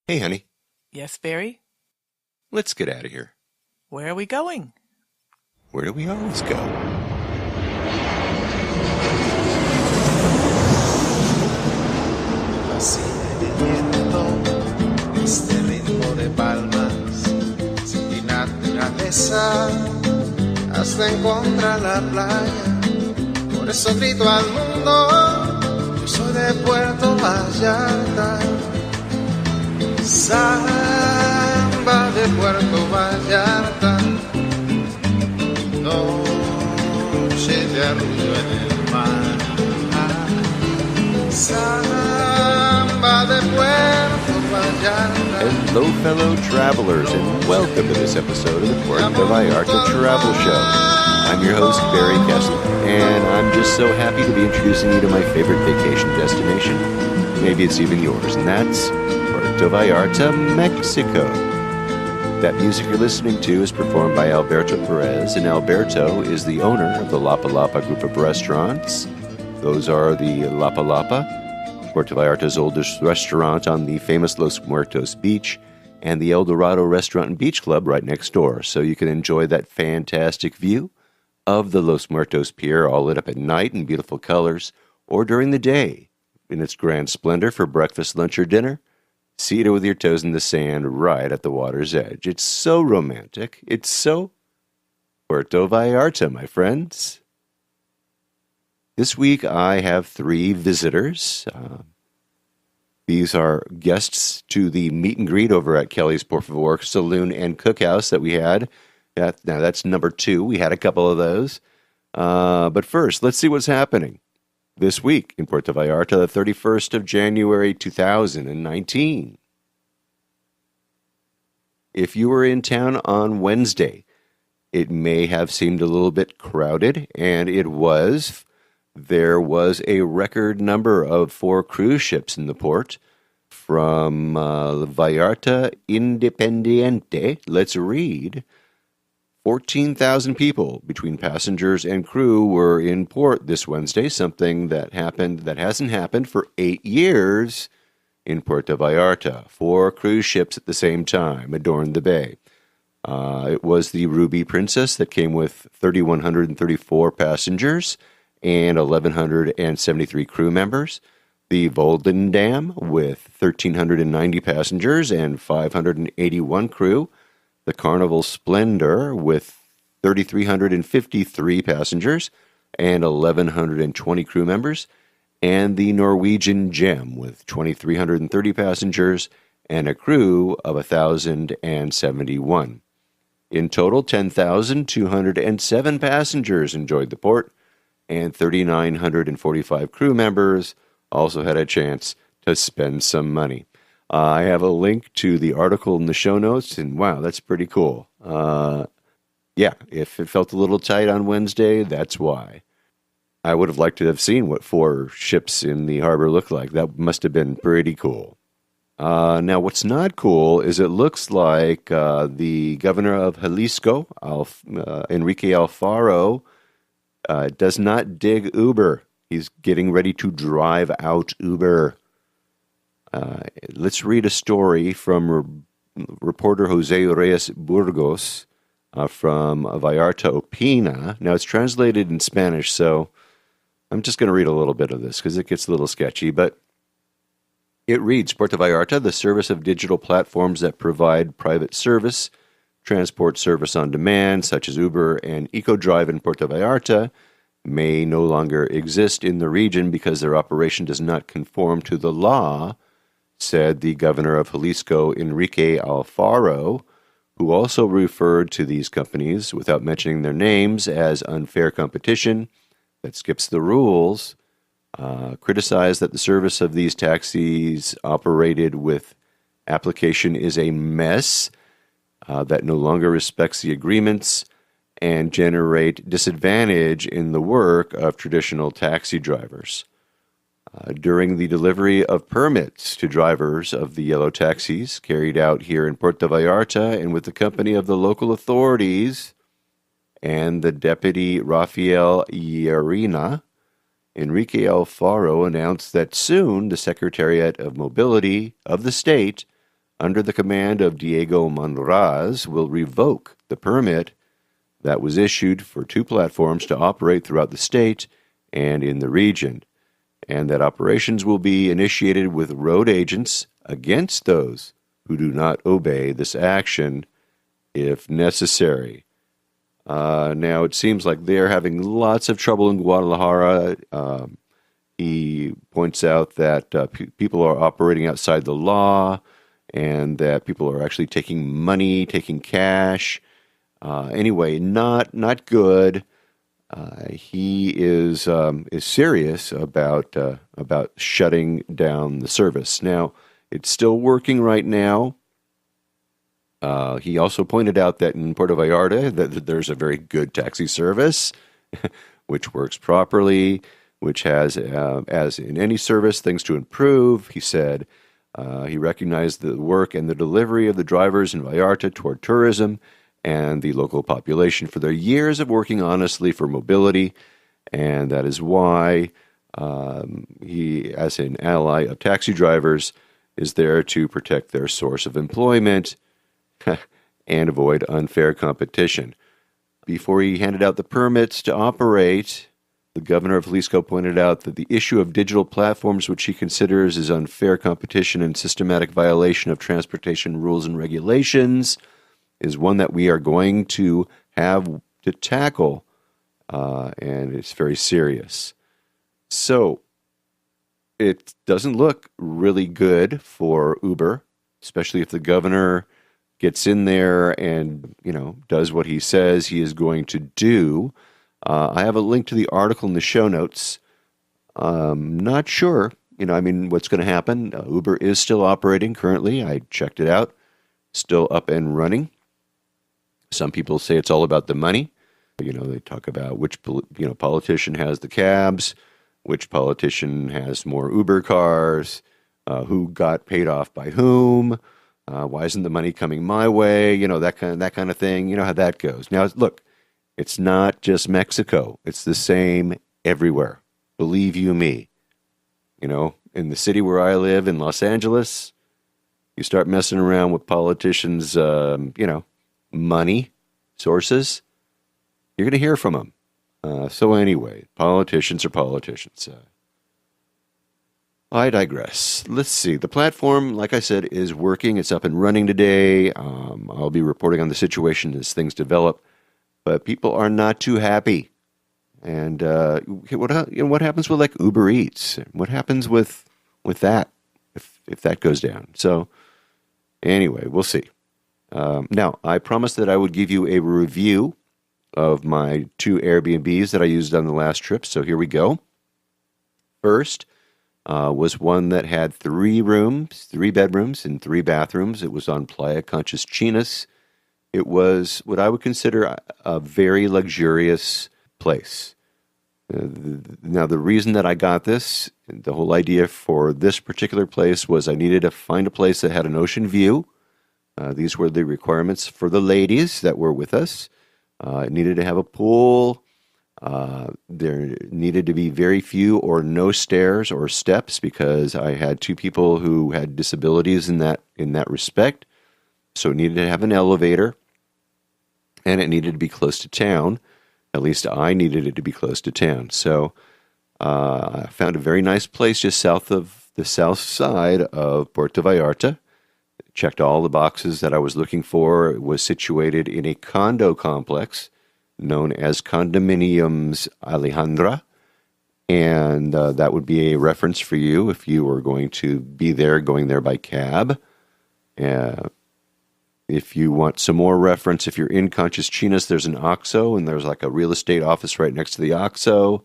Hey, honey, Yes, Barry? let's get out of here. Where are we going? Where do we always go? Así viviendo este ritmo de palmas, sin mi naturaleza, hasta encontrar la playa. Por eso grito al mundo, yo soy de Puerto Vallarta. Samba de Puerto Vallarta, noche de arrullo en el mar. Samba de Puerto Vallarta. Hello, fellow travelers, and welcome to this episode of the Puerto Vallarta Travel Show. I'm your host, Barry Kessler, and I'm just so happy to be introducing you to my favorite vacation destination. Maybe it's even yours, and that's Puerto Vallarta, Mexico. That music you're listening to is performed by Alberto Perez, and Alberto is the owner of the Lapa Lapa group of restaurants. Those are the Lapa Lapa, Puerto Vallarta's oldest restaurant on the famous Los Muertos beach, and the El Dorado Restaurant and Beach Club right next door. So you can enjoy that fantastic view of the Los Muertos Pier, all lit up at night in beautiful colors, or during the day in its grand splendor for breakfast, lunch, or dinner. Seated with your toes in the sand right at the water's edge. It's so romantic. It's so Puerto Vallarta, my friends. This week I have 3 visitors. These are guests to the meet and greet over at Kelly's Puerto Vallarta Saloon and Cookhouse that we had. Now that's number 2. We had a couple of those. But first, let's see what's happening this week in Puerto Vallarta, the 31st of January, 2019. If you were in town on Wednesday, it may have seemed a little bit crowded, and it was. There was a record number of 4 cruise ships in the port from Vallarta Independiente. Let's read. 14,000 people between passengers and crew were in port this Wednesday, something that hasn't happened for 8 years in Puerto Vallarta. 4 cruise ships at the same time adorned the bay. It was the Ruby Princess that came with 3,134 passengers and 1,173 crew members. The Voldendam with 1,390 passengers and 581 crew. The Carnival Splendor with 3,353 passengers and 1,120 crew members. And the Norwegian Gem with 2,330 passengers and a crew of 1,071. In total, 10,207 passengers enjoyed the port, and 3,945 crew members also had a chance to spend some money. I have a link to the article in the show notes, and wow, that's pretty cool. Yeah, if it felt a little tight on Wednesday, that's why. I would have liked to have seen what 4 ships in the harbor looked like. That must have been pretty cool. Now, what's not cool is it looks like the governor of Jalisco, Enrique Alfaro, does not dig Uber. He's getting ready to drive out Uber. Let's read a story from reporter Jose Reyes Burgos from Vallarta Opina. Now, it's translated in Spanish, so I'm just going to read a little bit of this because it gets a little sketchy, but it reads, Puerto Vallarta, the service of digital platforms that provide private service, transport service on demand, such as Uber and EcoDrive in Puerto Vallarta, may no longer exist in the region because their operation does not conform to the law, said the governor of Jalisco, Enrique Alfaro, who also referred to these companies, without mentioning their names, as unfair competition that skips the rules, criticized that the service of these taxis operated with application is a mess, that no longer respects the agreements, and generate disadvantage in the work of traditional taxi drivers. During the delivery of permits to drivers of the yellow taxis carried out here in Puerto Vallarta and with the company of the local authorities and the deputy Rafael Yerina, Enrique Alfaro announced that soon the Secretariat of Mobility of the state under the command of Diego Monraz, will revoke the permit that was issued for 2 platforms to operate throughout the state and in the region, and that operations will be initiated with road agents against those who do not obey this action if necessary. Now, it seems like they're having lots of trouble in Guadalajara. He points out that people are operating outside the law and that people are actually taking money, taking cash. Anyway, not good. He is serious about shutting down the service. Now, it's still working right now. He also pointed out that in Puerto Vallarta that there's a very good taxi service, which works properly, which has, as in any service, things to improve. He said he recognized the work and the delivery of the drivers in Vallarta toward tourism and the local population for their years of working honestly for mobility, and that is why he, as an ally of taxi drivers, is there to protect their source of employment and avoid unfair competition. Before he handed out the permits to operate, the governor of Jalisco pointed out that the issue of digital platforms, which he considers is unfair competition and systematic violation of transportation rules and regulations, is one that we are going to have to tackle, and it's very serious. So it doesn't look really good for Uber, especially if the governor gets in there and, does what he says he is going to do. I have a link to the article in the show notes. Not sure, what's going to happen. Uber is still operating currently. I checked it out. Still up and running. Some people say it's all about the money. They talk about which, politician has the cabs, which politician has more Uber cars, who got paid off by whom. Why isn't the money coming my way? That kind of thing. You know how that goes. Now, look, it's not just Mexico. It's the same everywhere. Believe you me. In the city where I live, in Los Angeles, you start messing around with politicians, money sources, you're going to hear from them. So anyway, politicians are politicians. I digress. Let's see. The platform, like I said, is working. It's up and running today. I'll be reporting on the situation as things develop. But people are not too happy. And what happens with like Uber Eats? What happens with that if that goes down? So anyway, we'll see. Now, I promised that I would give you a review of my 2 Airbnbs that I used on the last trip. So here we go. First was one that had 3 bedrooms, and 3 bathrooms. It was on Playa Conchas Chinas. It was what I would consider a very luxurious place. Now, the reason that I got this, the whole idea for this particular place was I needed to find a place that had an ocean view. These were the requirements for the ladies that were with us. It needed to have a pool. There needed to be very few or no stairs or steps because I had 2 people who had disabilities in that respect. So it needed to have an elevator, and it needed to be close to town. At least I needed it to be close to town. So I found a very nice place just south of the south side of Puerto Vallarta. Checked all the boxes that I was looking for. It was situated in a condo complex known as Condominiums Alejandra. And that would be a reference for you if you were going to be there, going there by cab. If you want some more reference, if you're in Conchas Chinas, there's an OXXO, and there's like a real estate office right next to the OXXO.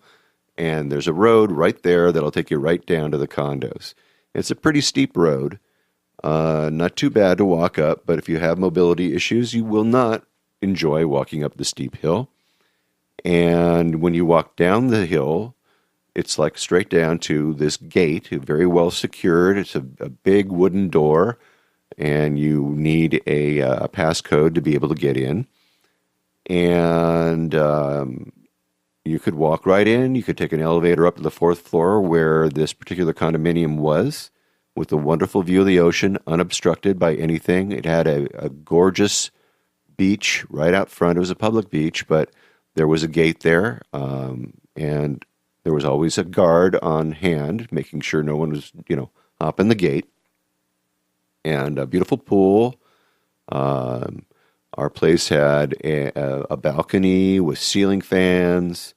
And there's a road right there that'll take you right down to the condos. It's a pretty steep road. Not too bad to walk up, but if you have mobility issues, you will not enjoy walking up the steep hill. And when you walk down the hill, it's like straight down to this gate, very well secured. It's a big wooden door, and you need a passcode to be able to get in. And you could walk right in. You could take an elevator up to the 4th floor where this particular condominium was with a wonderful view of the ocean, unobstructed by anything. It had a gorgeous beach right out front. It was a public beach, but there was a gate there, and there was always a guard on hand, making sure no one was, hopping the gate. And a beautiful pool. Our place had a balcony with ceiling fans,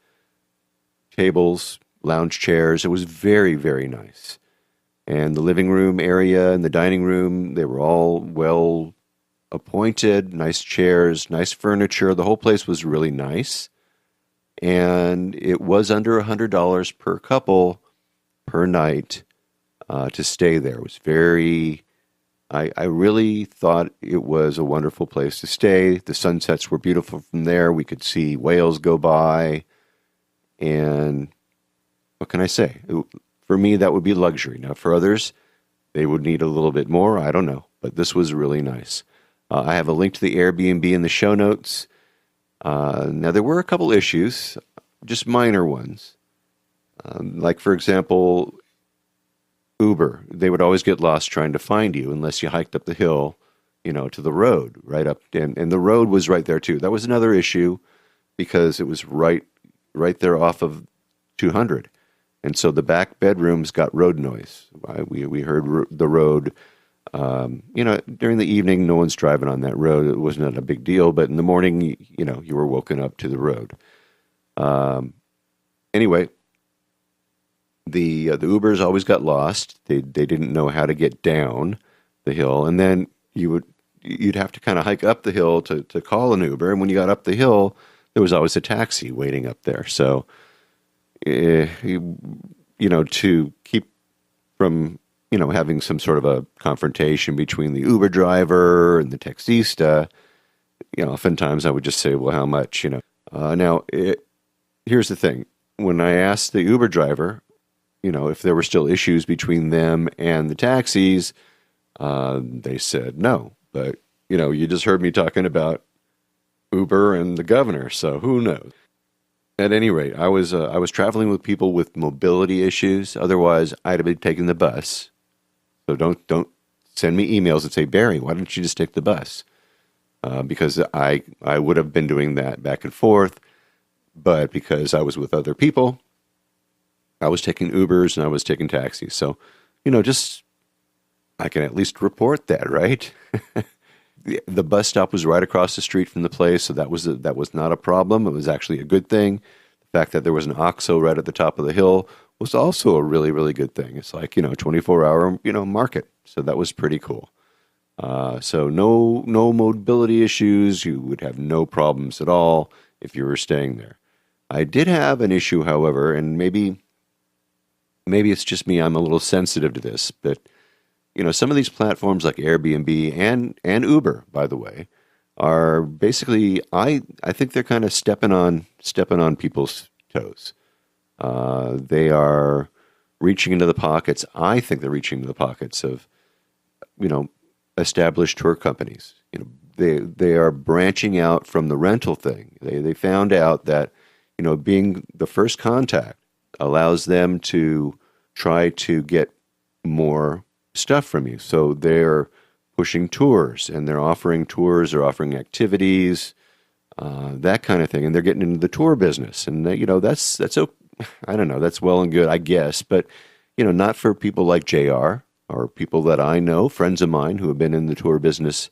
tables, lounge chairs. It was very, very nice. And the living room area and the dining room, they were all well appointed, nice chairs, nice furniture. The whole place was really nice. And it was under $100 per couple per night to stay there. It was I really thought it was a wonderful place to stay. The sunsets were beautiful from there. We could see whales go by. And what can I say? For me, that would be luxury. Now, for others, they would need a little bit more. I don't know. But this was really nice. I have a link to the Airbnb in the show notes. Now, there were a couple issues, just minor ones. Like, for example, Uber. They would always get lost trying to find you unless you hiked up the hill, to the road, right up. And the road was right there, too. That was another issue because it was right there off of 200. And so the back bedrooms got road noise. We heard the road. During the evening, no one's driving on that road. It wasn't a big deal. But in the morning, you were woken up to the road. Anyway, the Ubers always got lost. They didn't know how to get down the hill, and then you'd have to kind of hike up the hill to call an Uber. And when you got up the hill, there was always a taxi waiting up there. So, to keep from having some sort of a confrontation between the Uber driver and the taxista, oftentimes I would just say, well, how much, Now, here's the thing. When I asked the Uber driver, if there were still issues between them and the taxis, they said no. But, you just heard me talking about Uber and the governor, so who knows? At any rate, I was traveling with people with mobility issues. Otherwise, I'd have been taking the bus. So don't send me emails and say, Barry, why don't you just take the bus? Because I would have been doing that back and forth. But because I was with other people, I was taking Ubers and I was taking taxis. So, just I can at least report that, right? The bus stop was right across the street from the place, so that was not a problem. It was actually a good thing. The fact that there was an OXXO right at the top of the hill was also a really, really good thing. It's like, 24-hour, market. So that was pretty cool. So no mobility issues. You would have no problems at all if you were staying there. I did have an issue, however, and maybe it's just me. I'm a little sensitive to this, but some of these platforms like Airbnb and Uber, by the way, are basically I think they're kind of stepping on people's toes. They are reaching into the pockets. I think they're reaching into the pockets of established tour companies. They are branching out from the rental thing. They found out that being the first contact allows them to try to get more stuff from you. So they're pushing tours, and they're offering tours or offering activities, that kind of thing. And they're getting into the tour business. And, that's I don't know, that's well and good, I guess. But, not for people like JR or people that I know, friends of mine who have been in the tour business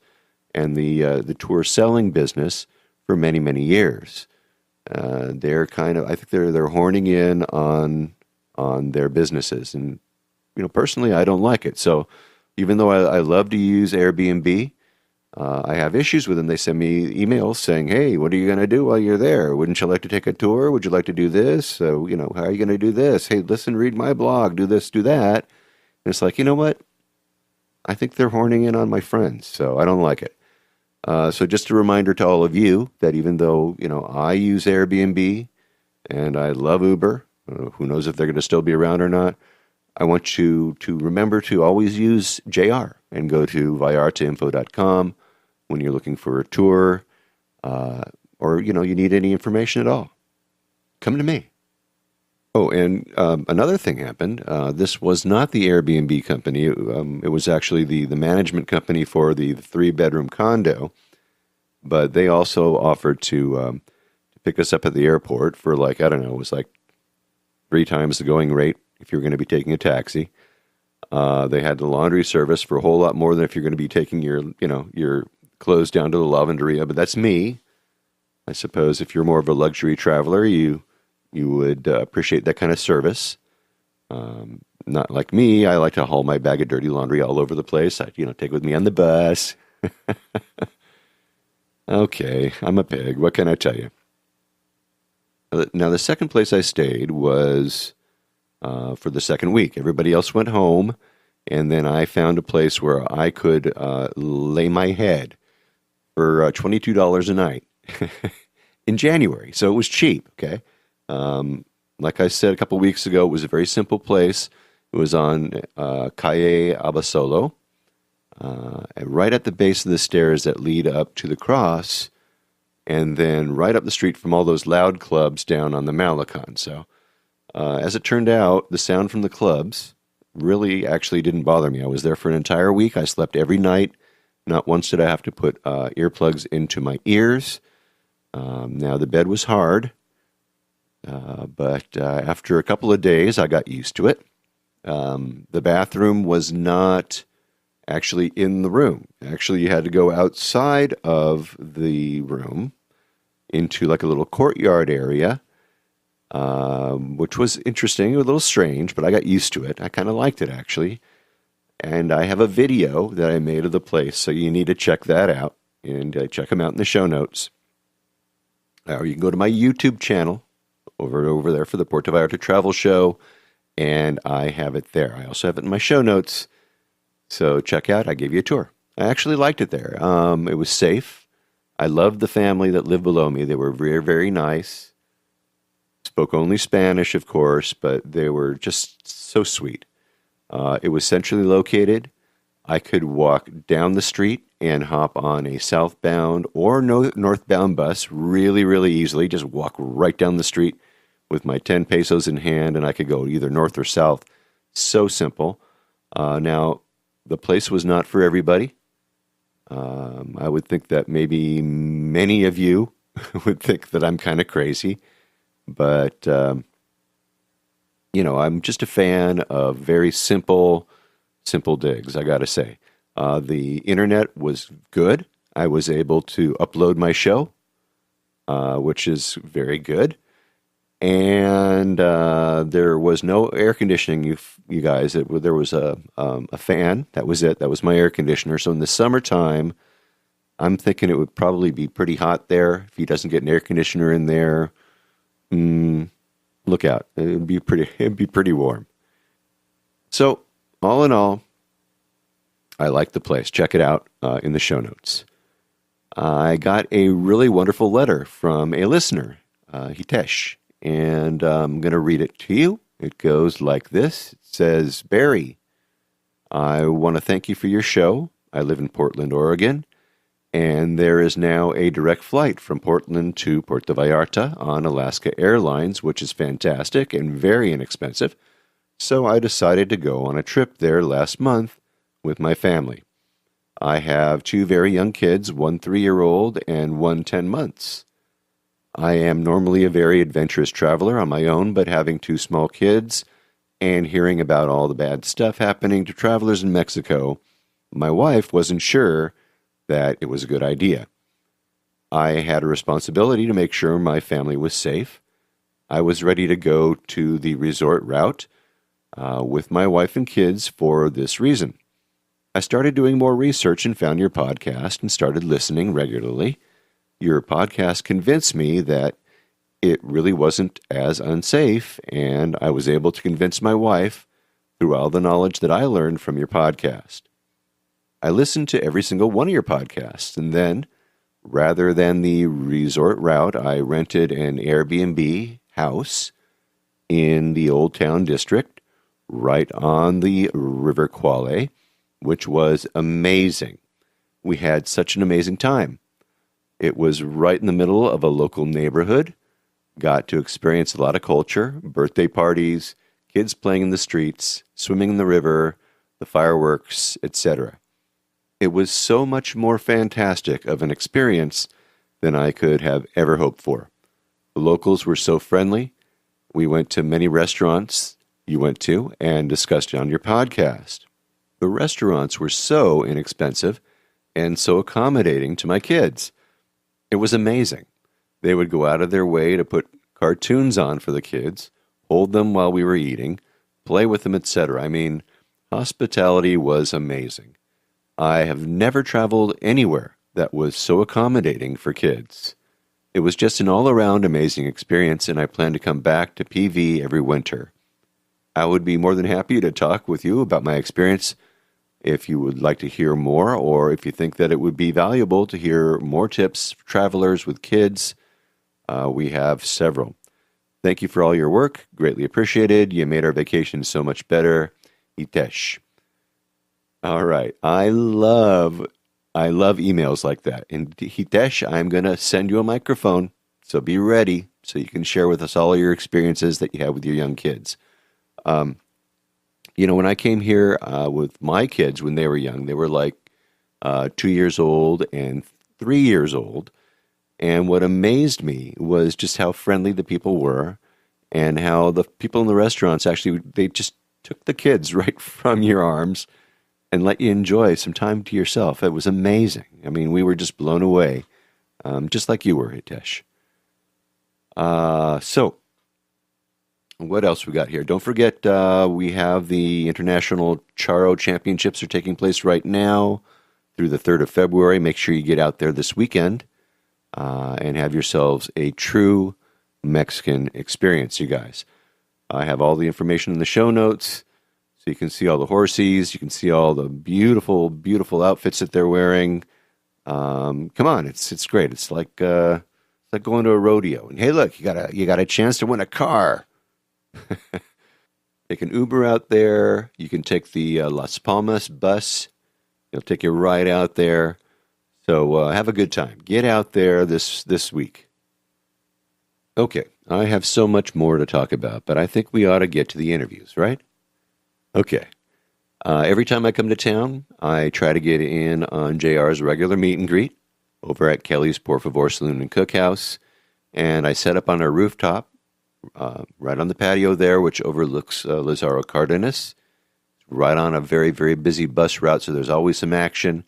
and the tour selling business for many, many years. They're I think they're horning in on their businesses. And, personally, I don't like it. So even though I love to use Airbnb, I have issues with them. They send me emails saying, hey, what are you going to do while you're there? Wouldn't you like to take a tour? Would you like to do this? So, how are you going to do this? Hey, listen, read my blog, do this, do that. And it's like, you know what? I think they're horning in on my friends, so I don't like it. So just a reminder to all of you that even though, I use Airbnb and I love Uber, who knows if they're going to still be around or not, I want you to remember to always use JR and go to vallartainfo.com when you're looking for a tour or, you need any information at all. Come to me. Oh, and another thing happened. This was not the Airbnb company. It was actually the management company for the three-bedroom condo. But they also offered to pick us up at the airport for like, I don't know, it was like 3 times the going rate if you're going to be taking a taxi. They had the laundry service for a whole lot more than if you're going to be taking your clothes down to the lavanderia. But that's me. I suppose if you're more of a luxury traveler, you would appreciate that kind of service. Not like me. I like to haul my bag of dirty laundry all over the place. I take it with me on the bus. Okay, I'm a pig. What can I tell you? Now, the second place I stayed was for the second week. Everybody else went home, and then I found a place where I could lay my head for $22 a night in January. So it was cheap, okay? Like I said a couple weeks ago, it was a very simple place. It was on Calle Abasolo, right at the base of the stairs that lead up to the cross, and then right up the street from all those loud clubs down on the Malecon. So as it turned out, the sound from the clubs really actually didn't bother me. I was there for an entire week. I slept every night. Not once did I have to put earplugs into my ears. Now, the bed was hard, but after a couple of days, I got used to it. The bathroom was not actually in the room. Actually, you had to go outside of the room into like a little courtyard area, which was interesting, a little strange, but I got used to it. I kind of liked it, actually. And I have a video that I made of the place, so you need to check that out, and check them out in the show notes. Or you can go to my YouTube channel over there for the Puerto Vallarta Travel Show, and I have it there. I also have it in my show notes. So check out, I gave you a tour. I actually liked it there. It was safe. I loved the family that lived below me. They were very, very nice. Spoke only Spanish, of course, but they were just so sweet. It was centrally located. I could walk down the street and hop on a southbound or northbound bus really, really easily. Just walk right down the street with my 10 pesos in hand, and I could go either north or south. So simple. Now, the place was not for everybody. I would think that maybe many of you would think that I'm kind of crazy. But, I'm just a fan of very simple digs, I got to say. The internet was good. I was able to upload my show, which is very good. And there was no air conditioning, you guys. There was a fan. That was it. That was my air conditioner. So in the summertime, I'm thinking it would probably be pretty hot there. If he doesn't get an air conditioner in there, look out. It'd be pretty warm. So all in all, I like the place. Check it out in the show notes. I got a really wonderful letter from a listener, Hitesh. And I'm going to read it to you. It goes like this. It says, Barry, I want to thank you for your show. I live in Portland, Oregon, and there is now a direct flight from Portland to Puerto Vallarta on Alaska Airlines, which is fantastic and very inexpensive. So I decided to go on a trip there last month with my family. I have 2 very young kids, one 3-year-old and one 10 months. I am normally a very adventurous traveler on my own, but having 2 small kids and hearing about all the bad stuff happening to travelers in Mexico, my wife wasn't sure that it was a good idea. I had a responsibility to make sure my family was safe. I was ready to go to the resort route with my wife and kids for this reason. I started doing more research and found your podcast and started listening regularly. Your podcast convinced me that it really wasn't as unsafe, and I was able to convince my wife through all the knowledge that I learned from your podcast. I listened to every single one of your podcasts, and then, rather than the resort route, I rented an Airbnb house in the Old Town District, right on the River Quale, which was amazing. We had such an amazing time. It was right in the middle of a local neighborhood, got to experience a lot of culture, birthday parties, kids playing in the streets, swimming in the river, the fireworks, etc. It was so much more fantastic of an experience than I could have ever hoped for. The locals were so friendly. We went to many restaurants you went to and discussed on your podcast. The restaurants were so inexpensive and so accommodating to my kids. It was amazing. They would go out of their way to put cartoons on for the kids, hold them while we were eating, play with them, etc. I mean, hospitality was amazing. I have never traveled anywhere that was so accommodating for kids. It was just an all-around amazing experience, and I plan to come back to PV every winter. I would be more than happy to talk with you about my experience if you would like to hear more, or if you think that it would be valuable to hear more tips for travelers with kids. We have several. Thank you for all your work. Greatly appreciated. You made our vacation so much better. Hitesh. All right. I love emails like that. And Hitesh, I'm going to send you a microphone, so be ready so you can share with us all your experiences that you have with your young kids. When I came here with my kids when they were young, they were like 2 years old and 3 years old. And what amazed me was just how friendly the people were and how the people in the restaurants actually, they just took the kids right from your arms and let you enjoy some time to yourself. It was amazing. I mean, we were just blown away, just like you were, Hitesh. So, what else we got here? Don't forget, we have the International Charo Championships are taking place right now through the 3rd of February. Make sure you get out there this weekend and have yourselves a true Mexican experience, you guys. I have all the information in the show notes. So you can see all the horses. You can see all the beautiful, beautiful outfits that they're wearing. Come on, it's great. It's like going to a rodeo. And hey, look, you got a chance to win a car. Take an Uber out there. You can take the Las Palmas bus. It'll take you right out there. So have a good time. Get out there this week. Okay, I have so much more to talk about, but I think we ought to get to the interviews, right? Okay. Every time I come to town, I try to get in on JR's regular meet and greet over at Kelly's Por Favor Saloon and Cookhouse, and I set up on our rooftop right on the patio there, which overlooks Lazaro Cardenas, right on a very, very busy bus route, so there's always some action.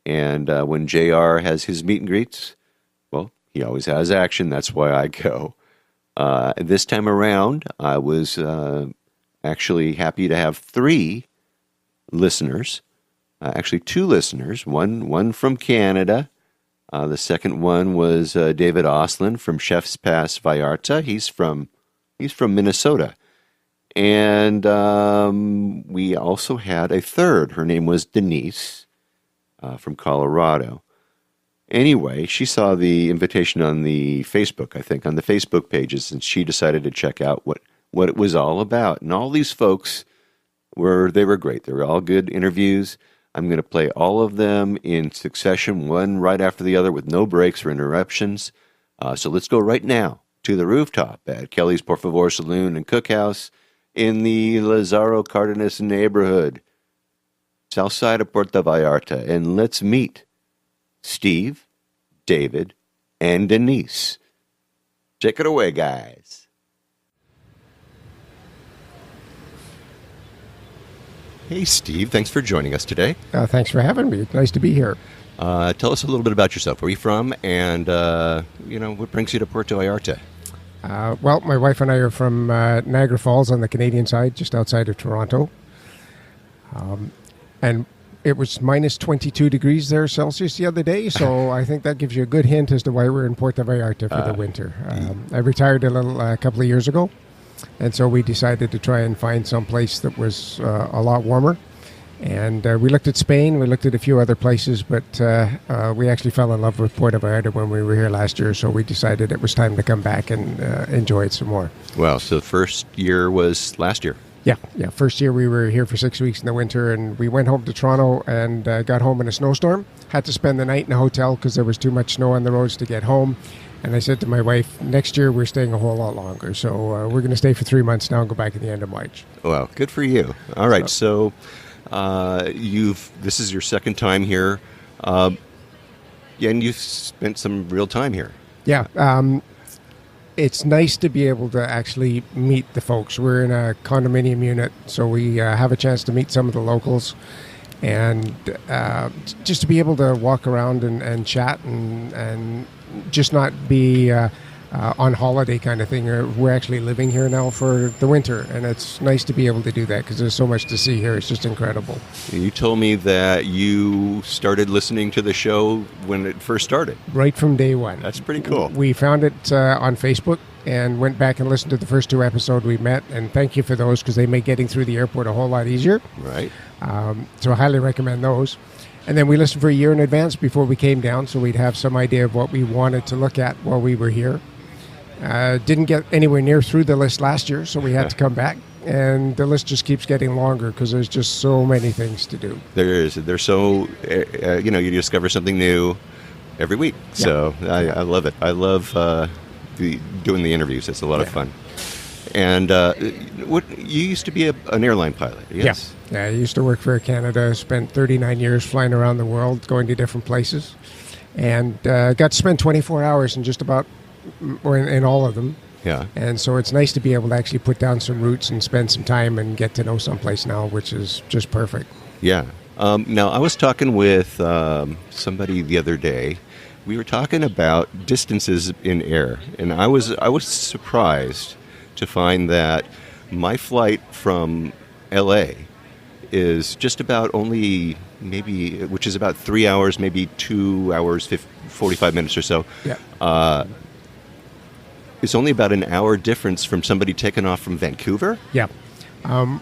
And when JR has his meet and greets, well, he always has action. That's why I go. This time around, I was actually happy to have 3 listeners, actually 2 listeners, one from Canada. The second one was David Oslin from Chef's Pass Vallarta. He's from Minnesota. And we also had a third. Her name was Denise from Colorado. Anyway, she saw the invitation on the Facebook, I think, on the Facebook pages, and she decided to check out what it was all about. And all these folks were great. They were all good interviews. I'm going to play all of them in succession, one right after the other with no breaks or interruptions. So let's go right now to the rooftop at Kelly's Por Favor Saloon and Cookhouse in the Lazaro Cardenas neighborhood, south side of Puerto Vallarta. And let's meet Steve, David, and Denise. Take it away, guys. Hey, Steve. Thanks for joining us today. Thanks for having me. Nice to be here. Tell us a little bit about yourself. Where are you from? And, what brings you to Puerto Vallarta? Well, my wife and I are from Niagara Falls on the Canadian side, just outside of Toronto. And it was minus 22 degrees there Celsius the other day, so I think that gives you a good hint as to why we're in Puerto Vallarta for the winter. I retired a couple of years ago, and so we decided to try and find some place that was a lot warmer. And we looked at Spain, we looked at a few other places, but we actually fell in love with Puerto Vallarta when we were here last year, so we decided it was time to come back and enjoy it some more. Well, so the first year was last year. Yeah. First year we were here for 6 weeks in the winter, and we went home to Toronto and got home in a snowstorm. Had to spend the night in a hotel because there was too much snow on the roads to get home. And I said to my wife, next year we're staying a whole lot longer. So we're going to stay for 3 months now and go back at the end of March. Well, good for you. All right, so this is your second time here, and you've spent some real time here. Yeah. It's nice to be able to actually meet the folks. We're in a condominium unit, so we have a chance to meet some of the locals. And just to be able to walk around and chat and just not be on holiday kind of thing. We're actually living here now for the winter, and it's nice to be able to do that because there's so much to see here. It's just incredible. You told me that you started listening to the show when it first started. Right from day one. That's pretty cool. We found it on Facebook and went back and listened to the first 2 episodes we met, and thank you for those because they make getting through the airport a whole lot easier. Right. So I highly recommend those. And then we listened for a year in advance before we came down, so we'd have some idea of what we wanted to look at while we were here. Didn't get anywhere near through the list last year, so we had to come back. And the list just keeps getting longer because there's just so many things to do. There is. There's so, you discover something new every week. Yeah. So I love it. I love doing the interviews. It's a lot of fun. And you used to be an airline pilot, yes? Yeah, I used to work for Air Canada, spent 39 years flying around the world, going to different places, and got to spend 24 hours in just about, or in all of them. Yeah. And so it's nice to be able to actually put down some roots and spend some time and get to know someplace now, which is just perfect. Yeah. Now, I was talking with somebody the other day. We were talking about distances in air, and I was surprised to find that my flight from L.A. is just about only which is about 3 hours, maybe 2 hours, 45 minutes or so. Yeah. It's only about an hour difference from somebody taking off from Vancouver. Yeah.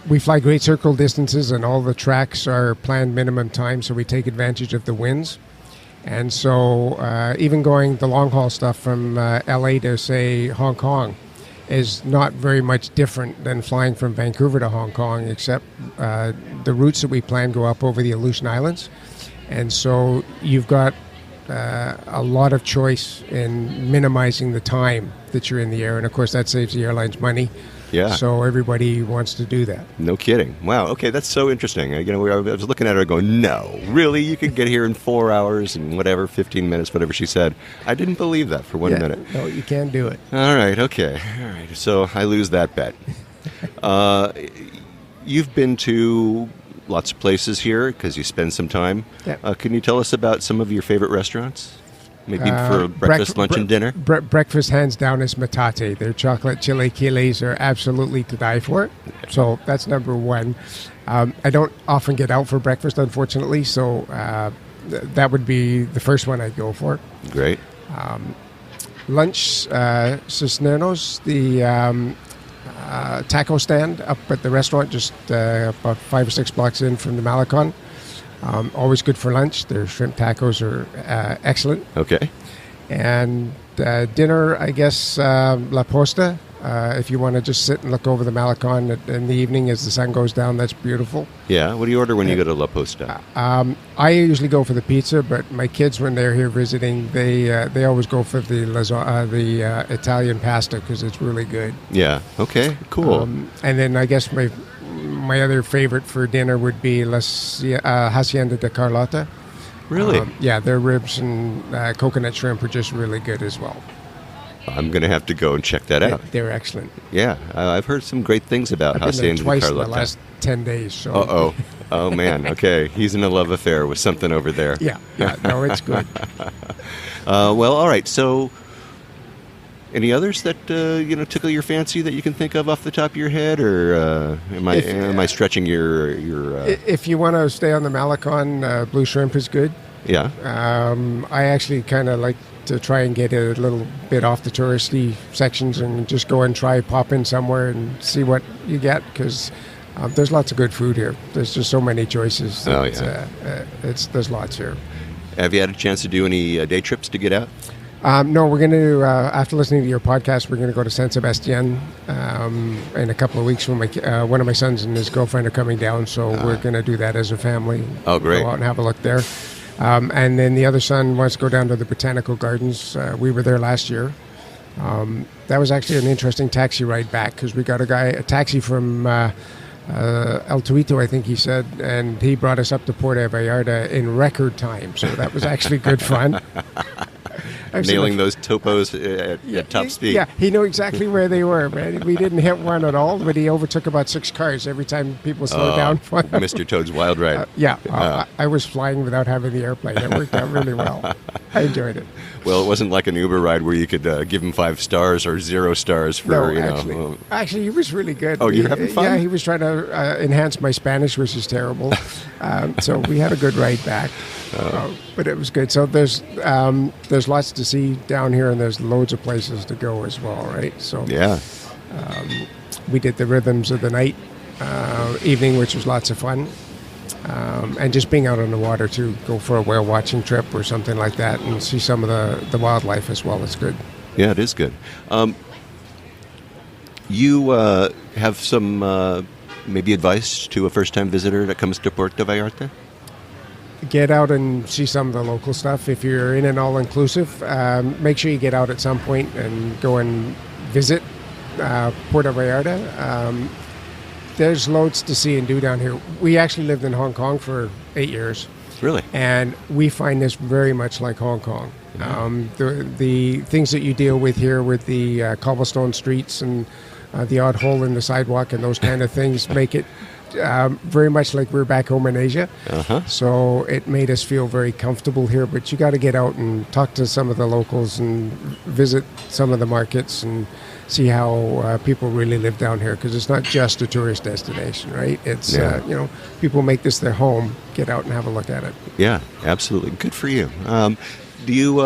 We fly great circle distances, and all the tracks are planned minimum time, so we take advantage of the winds. And so even going the long-haul stuff from L.A. to, say, Hong Kong is not very much different than flying from Vancouver to Hong Kong, except the routes that we plan go up over the Aleutian Islands. And so you've got a lot of choice in minimizing the time that you're in the air. And, of course, that saves the airlines money. Yeah. So everybody wants to do that. No kidding. Wow. Okay, that's so interesting. I was looking at her going, no, really? You could get here in 4 hours and 15 minutes, whatever she said. I didn't believe that for 1 minute. No, you can do it. All right. Okay. All right. So I lose that bet. You've been to lots of places here because you spend some time. Yeah. Can you tell us about some of your favorite restaurants? Maybe for breakfast, lunch, and dinner? Breakfast, hands down, is metate. Their chocolate chili quiles are absolutely to die for. So that's number one. I don't often get out for breakfast, unfortunately, so that would be the first one I'd go for. Great. Lunch, Cisneros, the taco stand up at the restaurant just about 5 or 6 blocks in from the Malecon. Always good for lunch. Their shrimp tacos are excellent. Okay. And dinner, I guess, La Posta. If you want to just sit and look over the Malecon in the evening as the sun goes down, that's beautiful. Yeah. What do you order when you go to La Posta? I usually go for the pizza, but my kids, when they're here visiting, they always go for the Italian pasta because it's really good. Yeah. Okay. Cool. And then I guess my other favorite for dinner would be Hacienda de Carlota. Really? Yeah, their ribs and coconut shrimp are just really good as well. I'm going to have to go and check that out. They're excellent. Yeah, I've heard some great things about Hacienda de Carlota. I've been there twice in the last 10 days. So. Uh-oh. Oh, man. Okay. He's in a love affair with something over there. Yeah. No, it's good. Well, all right. So any others that tickle your fancy that you can think of off the top of your head, or am I stretching your? If you want to stay on the Malecon, blue shrimp is good. Yeah. I actually kind of like to try and get a little bit off the touristy sections and just go and pop in somewhere and see what you get because there's lots of good food here. There's just so many choices. There's lots here. Have you had a chance to do any day trips to get out? No, we're going to, after listening to your podcast, we're going to go to San Sebastian in a couple of weeks when one of my sons and his girlfriend are coming down, so we're going to do that as a family. Oh, great. Go out and have a look there. And then the other son wants to go down to the botanical gardens. We were there last year. That was actually an interesting taxi ride back because we got a taxi from El Tuito, I think he said, and he brought us up to Puerto Vallarta in record time. So that was actually good fun. Nailing those topos at top speed. Yeah, he knew exactly where they were, man. We didn't hit one at all, but he overtook about 6 cars every time people slowed down. Mr. Toad's Wild Ride. I was flying without having the airplane. It worked out really well. I enjoyed it. Well, it wasn't like an Uber ride where you could give him 5 stars or 0 stars for, Actually, he was really good. Oh, you're having fun? Yeah, he was trying to enhance my Spanish, which is terrible. So we had a good ride back. But it was good. So there's lots to see down here, and there's loads of places to go as well, right? So yeah, we did the Rhythms of the Night evening, which was lots of fun. And just being out on the water to go for a whale watching trip or something like that and see some of the wildlife as well. It's good. Yeah, it is good. You have some maybe advice to a first-time visitor that comes to Puerto Vallarta? Get out and see some of the local stuff. If you're in an all-inclusive, make sure you get out at some point and go and visit Puerto Vallarta. There's loads to see and do down here. We actually lived in Hong Kong for 8 years. Really? And we find this very much like Hong Kong. The things that you deal with here with the cobblestone streets and the odd hole in the sidewalk and those kind of things make it very much like we're back home in Asia. So it made us feel very comfortable here. But you got to get out and talk to some of the locals and visit some of the markets and see how people really live down here, because it's not just a tourist destination, right? It's people make this their home. Get out and have a look at it. Yeah, absolutely. Good for you. Do you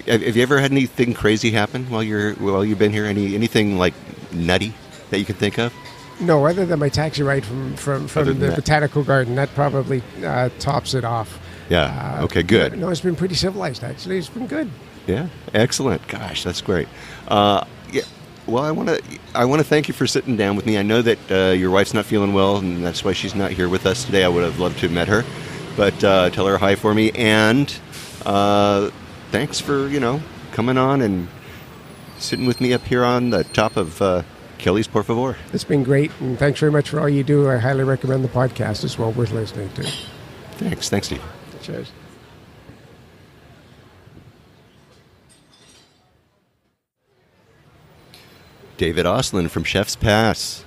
have you ever had anything crazy happen while you've been here? Anything like nutty that you can think of? No, other than my taxi ride from the botanical garden. That probably tops it off. Yeah. Okay. Good. No, it's been pretty civilized. Actually, it's been good. Yeah. Excellent. Gosh, that's great. Yeah. Well, I want to thank you for sitting down with me. I know that your wife's not feeling well, and that's why she's not here with us today. I would have loved to have met her, but tell her hi for me. And thanks for coming on and sitting with me up here on the top of Kelly's Por Favor. It's been great, and thanks very much for all you do. I highly recommend the podcast. It's well worth listening to. Thanks, Steve. Cheers. David Oslin from Chef's Pass.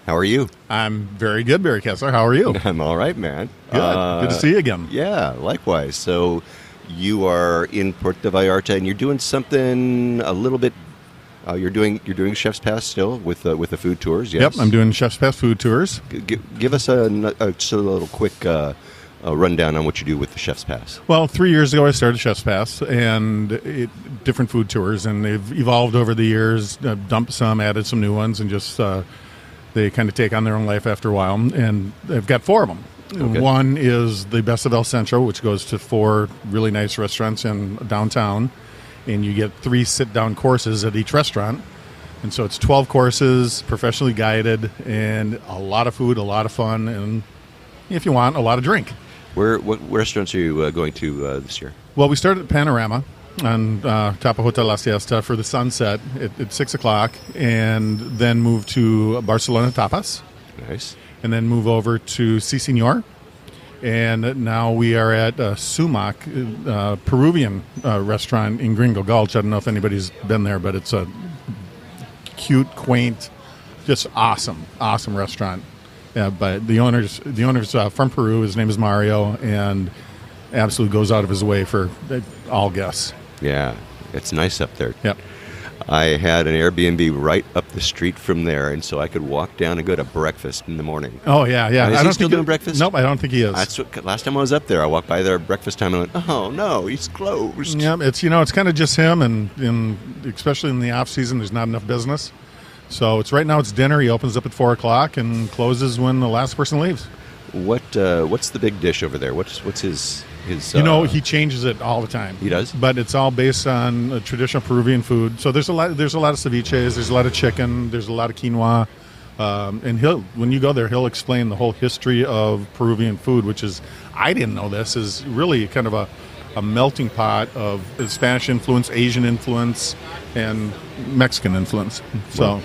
How are you? I'm very good, Barry Kessler. How are you? I'm all right, man. Good to see you again. Yeah, likewise. So you are in Puerto Vallarta, and you're doing something a little bit. You're doing Chef's Pass still with the food tours. Yes? Yep, I'm doing Chef's Pass food tours. Give us just a little quick rundown on what you do with the Chef's Pass. Well, 3 years ago I started Chef's Pass, and different food tours, and they've evolved over the years. I've dumped some, added some new ones, and just they kind of take on their own life after a while. And I've got 4 of them. Okay. One is the Best of El Centro, which goes to 4 really nice restaurants in downtown, and you get 3 sit-down courses at each restaurant. And so it's 12 courses, professionally guided, and a lot of food, a lot of fun, and if you want, a lot of drink. What restaurants are you going to this year? Well, we started at Panorama on top of Hotel La Siesta for the sunset at 6 o'clock, and then moved to Barcelona Tapas. Nice. And then move over to Si Senor. And now we are at Sumac, Peruvian restaurant in Gringo Gulch. I don't know if anybody's been there, but it's a cute, quaint, just awesome restaurant. Yeah, but the owner's from Peru. His name is Mario, and absolutely goes out of his way for all guests. Yeah, it's nice up there. Yep. I had an Airbnb right up the street from there, and so I could walk down and go to breakfast in the morning. Oh, yeah. Is he still doing breakfast? Nope, I don't think he is. Last time I was up there, I walked by there at breakfast time and went, oh, no, he's closed. Yeah, it's kind of just him, and especially in the off-season, there's not enough business. So right now it's dinner. He opens up at 4 o'clock and closes when the last person leaves. What's the big dish over there? What's his? He changes it all the time. He does, but it's all based on traditional Peruvian food. So there's a lot of ceviches. There's a lot of chicken. There's a lot of quinoa, And when you go there, he'll explain the whole history of Peruvian food, which is, I didn't know this, is really kind of a melting pot of Spanish influence, Asian influence, and Mexican influence. Or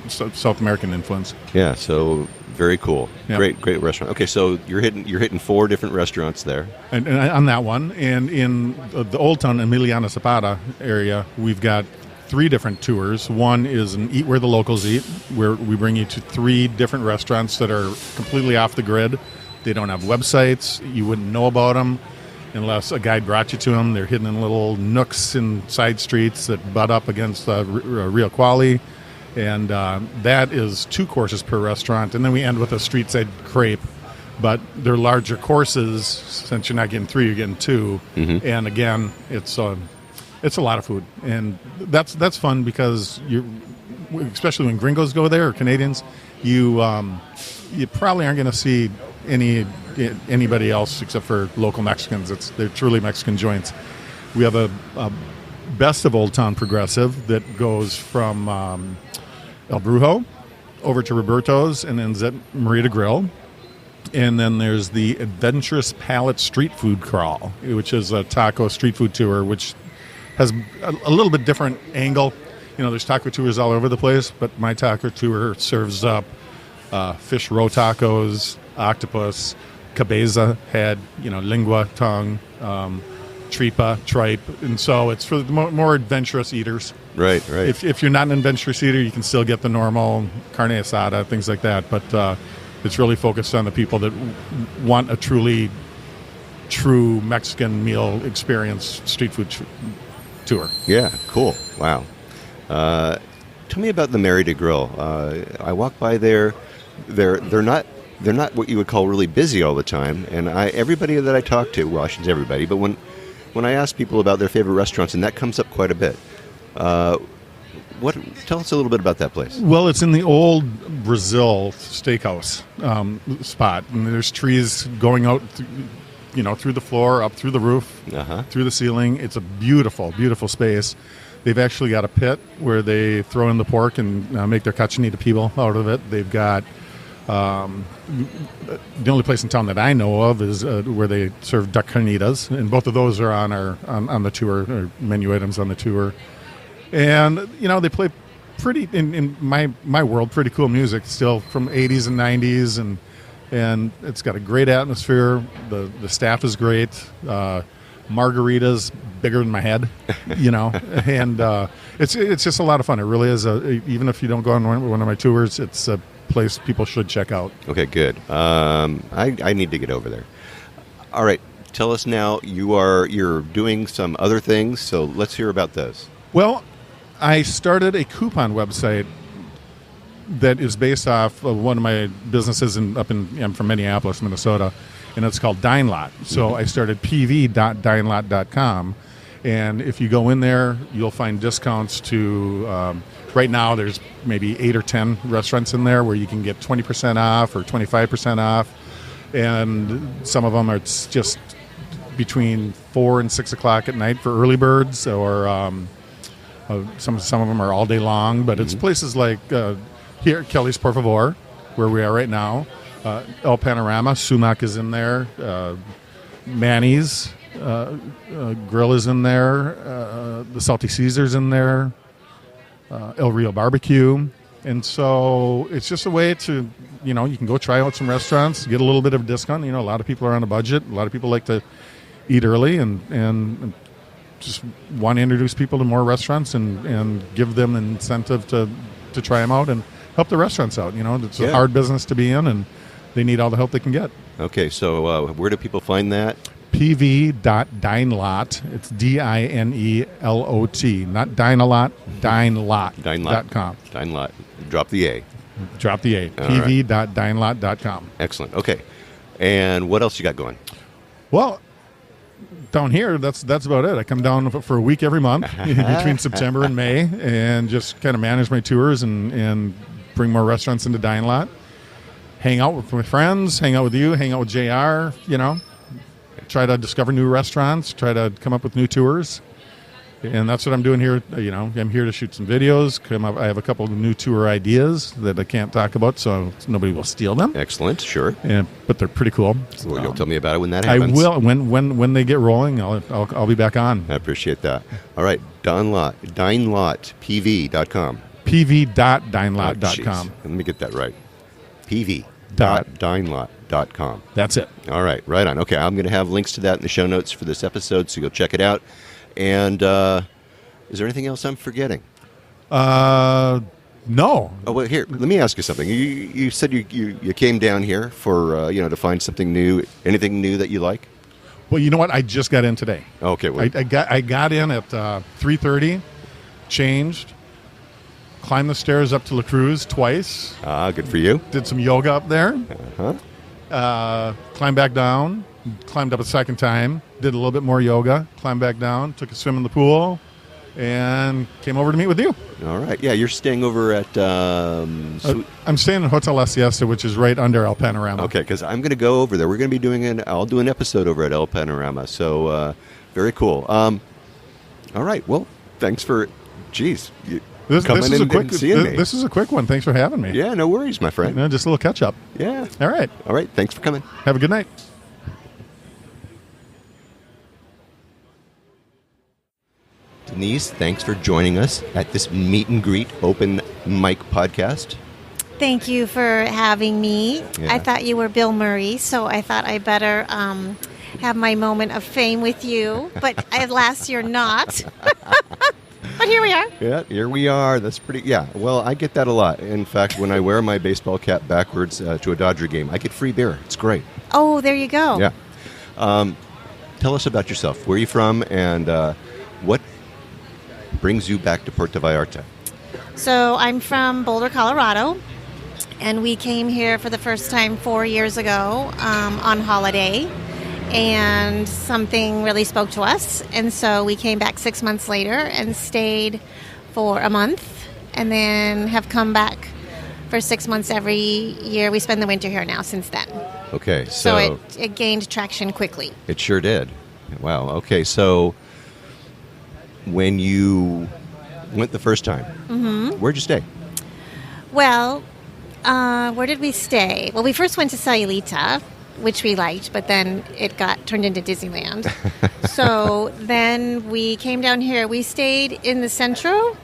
South American influence. Yeah, so very cool. Yep. Great restaurant. Okay, so you're hitting 4 different restaurants there. And on that one, and in the Old Town Emiliana Zapata area, we've got 3 different tours. One is an Eat Where the Locals Eat, where we bring you to 3 different restaurants that are completely off the grid. They don't have websites. You wouldn't know about them unless a guide brought you to them. They're hidden in little nooks and side streets that butt up against Rio Quali. And that is 2 courses per restaurant. And then we end with a street side crepe. But they're larger courses. Since you're not getting 3, you're getting 2. Mm-hmm. And again, it's a lot of food. And that's fun because especially when gringos go there or Canadians, you probably aren't going to see anybody else except for local Mexicans. They're truly Mexican joints. We have a Best of Old Town Progressive that goes from El Brujo over to Roberto's and ends at Marita Grill. And then there's the Adventurous Palate Street Food Crawl, which is a taco street food tour, which has a little bit different angle. There's taco tours all over the place, but my taco tour serves up fish roe tacos, octopus, cabeza head, lingua, tongue, tripa, tripe. And so it's for the more adventurous eaters. Right. If you're not an adventurous eater, you can still get the normal carne asada, things like that. But it's really focused on the people that want a true Mexican meal experience, street food tour. Yeah, cool. Wow. Tell me about the Merida Grill. I walk by there. They're not what you would call really busy all the time. And everybody that I talk to, well, I shouldn't say everybody, but when I ask people about their favorite restaurants, and that comes up quite a bit. Tell us a little bit about that place. Well, it's in the old Brazil steakhouse spot, and there's trees going out, through the floor, up through the roof, through the ceiling. It's a beautiful, beautiful space. They've actually got a pit where they throw in the pork and make their cochinita pibil out of it. They've got the only place in town that I know of is where they serve duck carnitas, and both of those are on the tour, or menu items on the tour. And they play pretty in my world pretty cool music still from 80s and 90s, and it's got a great atmosphere. The staff is great. Margaritas bigger than my head, and it's just a lot of fun. It really is. Even if you don't go on one of my tours, it's a place people should check out. Okay, good. I need to get over there. All right, tell us now. You're doing some other things, so let's hear about those. Well, I started a coupon website that is based off of one of my businesses I'm from Minneapolis, Minnesota, and it's called Dine Lot. So I started pv.dinelot.com, and if you go in there, you'll find discounts to, right now there's maybe 8 or 10 restaurants in there where you can get 20% off or 25% off, and some of them are just between 4 and 6 o'clock at night for early birds, or some of them are all day long, but it's places like here, Kelly's Por Favor, where we are right now. El Panorama, Sumac is in there. Manny's Grill is in there. The Salty Caesar's in there. El Rio Barbecue. And so it's just a way to, you can go try out some restaurants, get a little bit of a discount. A lot of people are on a budget. A lot of people like to eat early and just want to introduce people to more restaurants and give them an incentive to try them out and help the restaurants out. It's a hard business to be in, and they need all the help they can get. Okay, so where do people find that? pv.dinelot. It's DINELOT, not Dinelot, dinelot.com. Dinelot. Drop the A. Drop the A. pv.dinelot.com. Excellent. Okay. And what else you got going? Well, down here, that's about it. I come down for a week every month between September and May, and just kind of manage my tours and bring more restaurants into Dine Lot. Hang out with my friends, hang out with you, hang out with JR, Try to discover new restaurants, try to come up with new tours. And that's what I'm doing here. I'm here to shoot some videos. I have a couple of new tour ideas that I can't talk about, so nobody will steal them. Excellent, sure. But they're pretty cool. Well, you'll tell me about it when that happens. I will. When they get rolling, I'll be back on. I appreciate that. All right, DineLot.pv.com. pv.dinelot.com. Let me get that right. pv.dinelot.com. That's it. All right, right on. Okay, I'm going to have links to that in the show notes for this episode, so you'll check it out. And is there anything else I'm forgetting? No. Oh, well, here, let me ask you something. You said you came down here for, to find something new. Anything new that you like? Well, you know what? I just got in today. Okay. Well, I got in at 3:30, changed, climbed the stairs up to La Cruz twice. good for you. Did some yoga up there. Uh-huh. Climbed back down. Climbed up a second time. Did a little bit more yoga. Climbed back down. Took a swim in the pool. And came over to meet with you. All right. Yeah, you're staying over at... I'm staying in Hotel La Siesta, which is right under El Panorama. Okay, because I'm going to go over there. We're going to be I'll do an episode over at El Panorama. So, very cool. All right. Well, thanks for... Geez. Coming in and seeing me. This is a quick one. Thanks for having me. Yeah, no worries, my friend. Just a little catch-up. Yeah. All right. All right. Thanks for coming. Have a good night. Denise, thanks for joining us at this meet and greet open mic podcast. Thank you for having me. Yeah. I thought you were Bill Murray, so I thought I better have my moment of fame with you. But alas, you're not. But here we are. Yeah, here we are. That's pretty... Yeah, well, I get that a lot. In fact, when I wear my baseball cap backwards to a Dodger game, I get free beer. It's great. Oh, there you go. Yeah. Tell us about yourself. Where are you from, and what brings you back to Puerto Vallarta? So I'm from Boulder, Colorado, and we came here for the first time 4 years ago on holiday, and something really spoke to us, and so we came back 6 months later and stayed for a month, and then have come back for 6 months every year. We spend the winter here now since then. Okay, so it gained traction quickly. It sure did. Wow. Okay, so when you went the first time, where'd you stay? Well, where did we stay? Well, we first went to Sayulita, which we liked, but then it got turned into Disneyland. So then we came down here. We stayed in the Centro.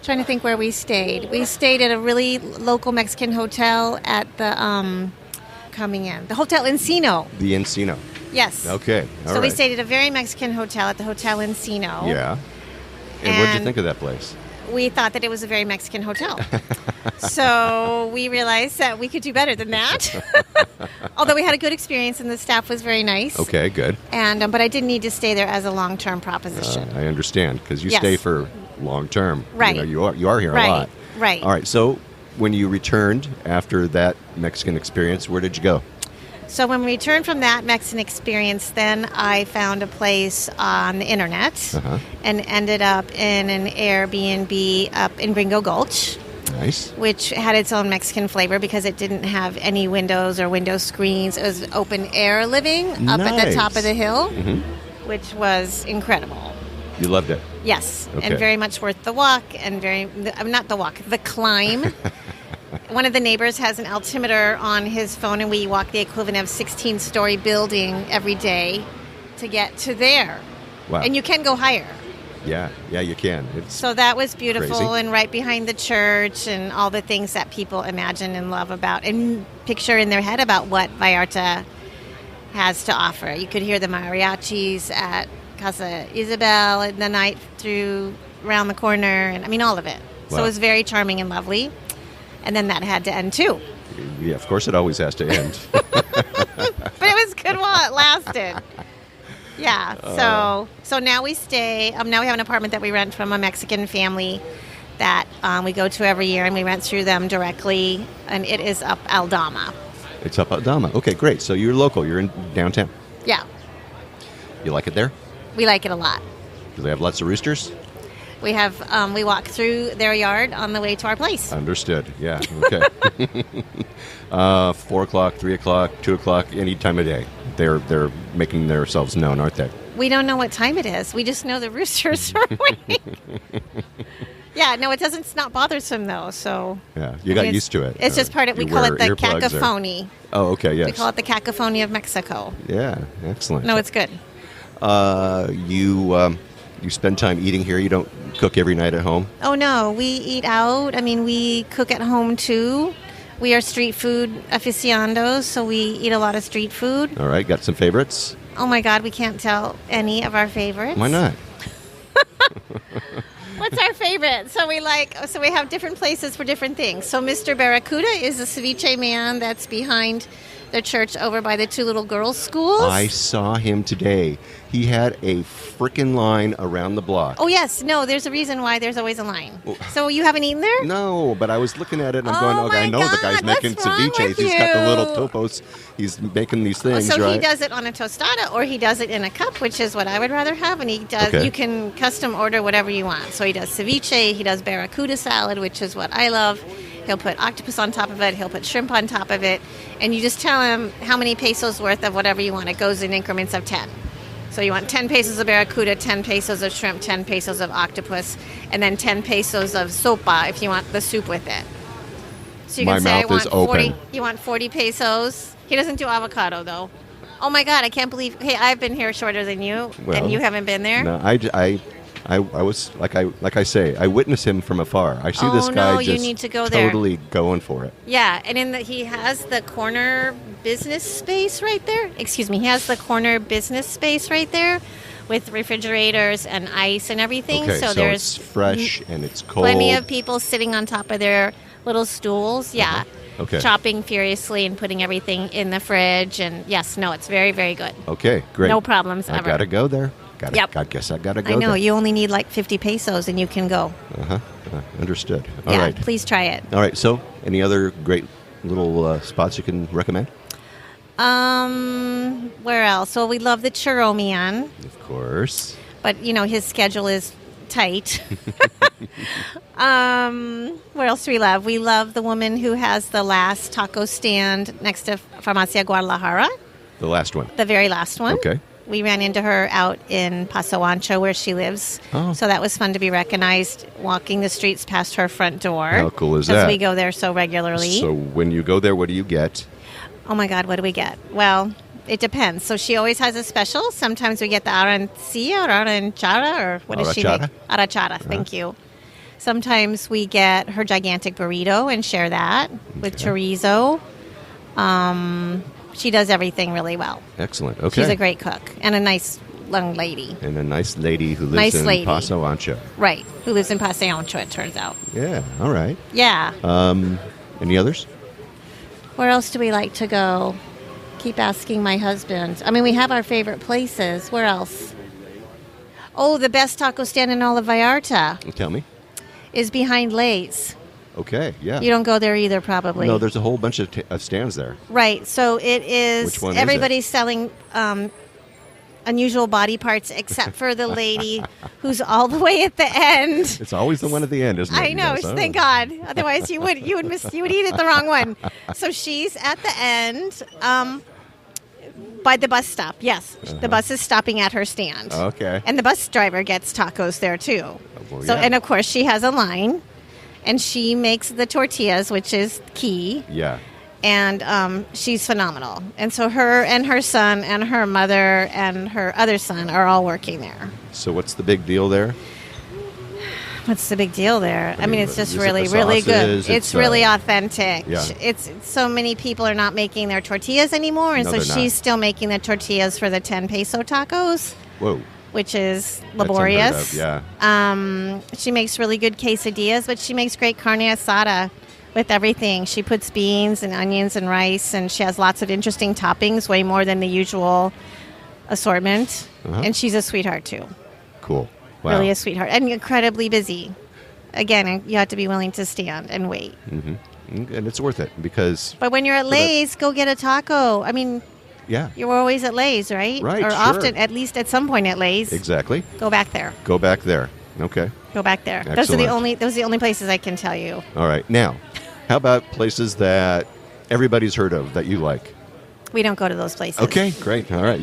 Trying to think where we stayed. We stayed at a really local Mexican hotel at the the Hotel Encino. The Encino. Yes. Okay. All so we right. stayed at a very Mexican hotel at the Hotel Encino. Yeah. And what did you think of that place? We thought that it was a very Mexican hotel. So we realized that we could do better than that. Although we had a good experience and the staff was very nice. Okay, good. And but I didn't need to stay there as a long-term proposition. I understand, because you Yes. stay for long-term. Right. You are here a lot. Right. All right, so when you returned after that Mexican experience, where did you go? So when we returned from that Mexican experience, then I found a place on the internet and ended up in an Airbnb up in Gringo Gulch. Nice. Which had its own Mexican flavor because it didn't have any windows or window screens. It was open air living up at the top of the hill, which was incredible. You loved it? Yes, Okay. and very much worth the walk and the climb. One of the neighbors has an altimeter on his phone, and we walk the equivalent of 16-story building every day to get to there. Wow. And you can go higher. Yeah, you can. So that was beautiful, crazy. and right behind the church and all the things that people imagine and love about and picture in their head about what Vallarta has to offer. You could hear the mariachis at Casa Isabel at the night through around the corner, and I mean all of it. So Wow. it was very charming and lovely. And then that had to end too. Yeah, of course it always has to end. But it was good while it lasted. Yeah. So now we stay. Now we have an apartment that we rent from a Mexican family that we go to every year, and we rent through them directly. And it is up Aldama. It's up at Dama. Okay, great. So you're local. You're in downtown. Yeah, You like it there? we like it a lot. Do they have lots of roosters? We have we walk through their yard on the way to our place. Understood. Yeah. Okay. 4 o'clock, 3 o'clock, 2 o'clock, any time of day. They're making themselves known, aren't they? We don't know what time it is. We just know the roosters are waiting. Yeah, no, it's not bothersome though. So Yeah, you got used to it. It's just part of. We call it the cacophony. Oh, okay, yes. We call it the cacophony of Mexico. Yeah, excellent. No, it's good. You spend time eating here. You don't cook every night at home. Oh no, we eat out. I mean, we cook at home too. We are street food aficionados, so we eat a lot of street food. All right, got some favorites? Oh my God, we can't tell any of our favorites. Why not? What's our favorite? So we have different places for different things. So Mr. Barracuda is a ceviche man that's behind the church over by the two little girls' schools. I saw him today. He had a frickin' line around the block. Oh, yes. No, there's a reason why there's always a line. So you haven't eaten there? No, but I was looking at it and I'm going, my I know the guy's God, making what's wrong ceviches. with He's got the you? little topos. He's making these things, So right? he does it on a tostada or he does it in a cup, which is what I would rather have. And he does. Okay. You can custom order whatever you want. So he does ceviche. He does barracuda salad, which is what I love. He'll put octopus on top of it. He'll put shrimp on top of it. And you just tell him how many pesos worth of whatever you want. It goes in increments of 10. So you want 10 pesos of barracuda, 10 pesos of shrimp, 10 pesos of octopus, and then 10 pesos of sopa if you want the soup with it. So you My can say, mouth is open. You want 40 pesos. He doesn't do avocado, though. Oh, my God, I can't believe... Hey, I've been here shorter than you, Well, and you haven't been there? No, I was like I say, I witness him from afar. I see this guy no, just you need to go there. totally going for it. Yeah, and he has the corner business space right there. Excuse me, he has the corner business space right there with refrigerators and ice and everything. Okay, so there's it's fresh and it's cold. plenty of people sitting on top of their little stools. Yeah. Okay. Chopping furiously and putting everything in the fridge. And yes, no, it's very, very good. Okay, great. No problems I ever. gotta go there. Yep. I guess I gotta go I know, there. you only need like 50 pesos and you can go. Understood. All right. Please try it. All right. So, any other great little spots you can recommend? Where else? Well, we love the churro man, Of course. but his schedule is tight. Where else do we love? We love the woman who has the last taco stand next to Farmacia Guadalajara, The last one. the very last one. Okay. We ran into her out in Paso Ancho where she lives. Oh. So that was fun to be recognized walking the streets past her front door. How cool is Because that? we go there so regularly. So when you go there, what do you get? Oh my God, what do we get? Well, it depends. So she always has a special. Sometimes we get the arancilla or aranchada or what does she make? Arrachada? Arrachada, thank you. Sometimes we get her gigantic burrito and share that with chorizo. She does everything really well. Excellent. Okay. She's a great cook and a nice young lady. And a nice lady who lives Nice in lady. Paso Ancho. Right, who lives in Paso Ancho, it turns out. Yeah. All right. Yeah. Any others? Where else do we like to go? Keep asking my husband. I mean, we have our favorite places. Where else? Oh, the best taco stand in all of Vallarta Tell me. is behind Lay's. Okay. Yeah. You don't go there either, probably. No, there's a whole bunch of stands there. Right. So it is. Which one is it? Everybody's selling unusual body parts, except for the lady who's all the way at the end. It's always the one at the end, isn't it? I know. Yes. Oh. Thank God. Otherwise, you would eat it the wrong one. So she's at the end. By the bus stop, yes. The bus is stopping at her stand. Okay. And the bus driver gets tacos there, too. well, So, yeah. and of course, she has a line, and she makes the tortillas, which is key. Yeah. And she's phenomenal. And so her and her son and her mother and her other son are all working there. So what's the big deal there? What's the big deal there? I mean, it's just is it really, the really good. sauces? It's really authentic. yeah. It's so many people are not making their tortillas anymore, and No, so they're she's not. still making the tortillas for the 10 peso tacos, Whoa. which is That's laborious. unheard of, yeah. She makes really good quesadillas, but she makes great carne asada with everything. She puts beans and onions and rice, and she has lots of interesting toppings, way more than the usual assortment. And she's a sweetheart too. Cool. Wow. Really a sweetheart, and incredibly busy. Again, you have to be willing to stand and wait. And it's worth it because, But when you're at Lay's, go get a taco. I mean, yeah, you're always at Lay's, right? Right, Or sure. often, at least at some point at Lay's. exactly. Go back there. Go back there. Okay. Go back there. Excellent. Those are the only places I can tell you. All right. Now, how about places that everybody's heard of that you like? We don't go to those places. Okay, great. All right.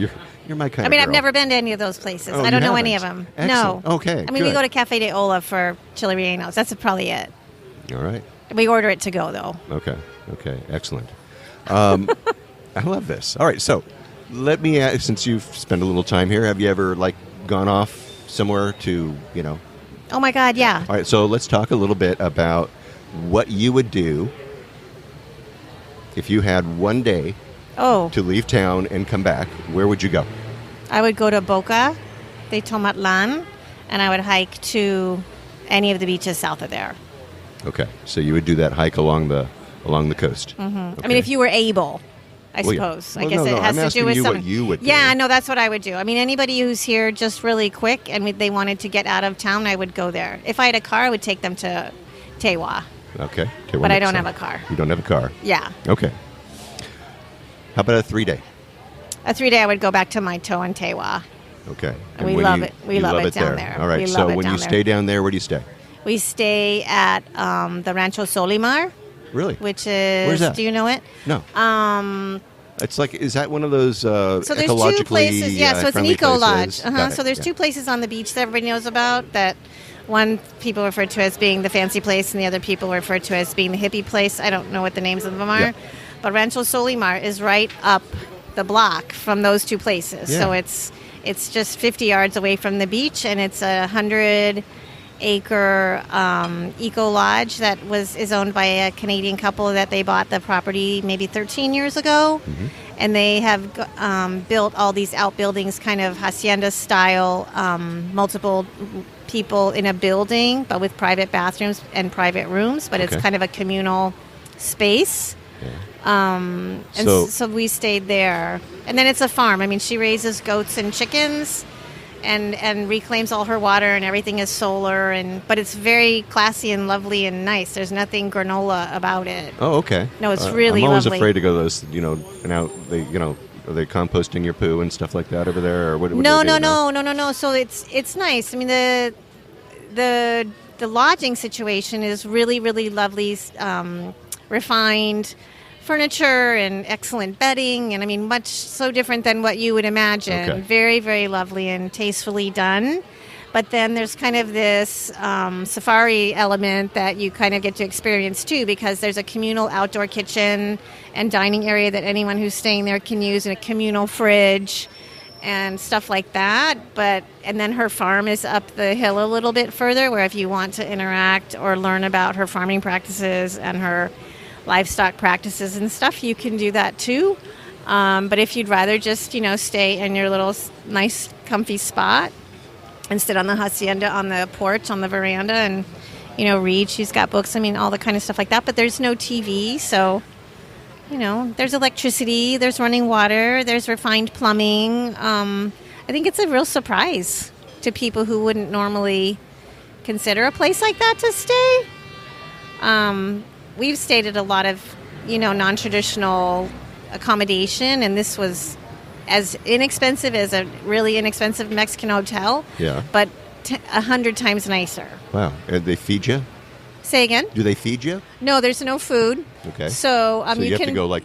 You're my kind I mean, of I've girl. never been to any of those places. Oh, I don't you know any of haven't? them. Excellent. No. Okay, I mean, we good. go to Cafe de Ola for chili rellenos. That's probably it. All right. We order it to go, though. Okay. Excellent. I love this. All right. So let me ask, since you've spent a little time here, have you ever gone off somewhere to Oh, my God, yeah. All right. So let's talk a little bit about what you would do if you had one day Oh, to leave town and come back. Where would you go? I would go to Boca de Tomatlan, and I would hike to any of the beaches south of there. Okay. So you would do that hike along the coast. Mm-hmm. I mean, if you were able, I Well, yeah. suppose. Well, I guess no, it has I'm to do with asking you what something. you would do. Yeah, no, that's what I would do. I mean, anybody who's here just really quick and they wanted to get out of town, I would go there. If I had a car, I would take them to Tewa. Okay. But I don't have a car. You don't have a car. Yeah. Okay. How about a 3-day? A 3-day, I would go back to my toe in Tewa. Okay. We when love you- it. We you love it down there. All right. We So love it when down you there. stay down there, where do you stay? We stay at the Rancho Solimar, Really? which is... Where's that? Do you know it? No. It's is that one of those So there's ecologically two places. Yeah, so it's an friendly eco lodge. places? Got it, So there's yeah. two places on the beach that everybody knows about. That one people refer to as being the fancy place, and the other people refer to as being the hippie place. I don't know what the names of them are, Yeah. but Rancho Solimar is right up the block from those two places. Yeah. So it's just 50 yards away from the beach, and it's a 100-acre eco lodge that is owned by a Canadian couple that they bought the property maybe 13 years ago. Mm-hmm. And they have built all these outbuildings, kind of hacienda style, multiple people in a building, but with private bathrooms and private rooms. But Okay. it's kind of a communal space. And So- so we stayed there. And then it's a farm. I mean, she raises goats and chickens and reclaims all her water, and everything is solar. But it's very classy and lovely and nice. There's nothing granola about it. Oh, okay. No, it's really I'm always lovely. afraid to go to those, and out they, are they composting your poo and stuff like that over there, or what? No. do they do now? No. So it's nice. I mean, the lodging situation is really, really lovely, refined furniture and excellent bedding, and I mean, much so different than what you would imagine. Okay. Very, very lovely and tastefully done. But then there's kind of this safari element that you kind of get to experience too, because there's a communal outdoor kitchen and dining area that anyone who's staying there can use, and a communal fridge and stuff like that. And then her farm is up the hill a little bit further, where if you want to interact or learn about her farming practices and her livestock practices and stuff, you can do that too. But if you'd rather just, stay in your little nice, comfy spot and sit on the hacienda, on the porch, on the veranda, and, read. She's got books, all the kind of stuff like that. But there's no TV, so, there's electricity, there's running water, there's refined plumbing. I think it's a real surprise to people who wouldn't normally consider a place like that to stay. We've stayed at a lot of, non-traditional accommodation, and this was as inexpensive as a really inexpensive Mexican hotel. Yeah. But 100 times nicer. Wow. And they feed you? Say again? Do they feed you? No, there's no food. Okay. So, So you have can to go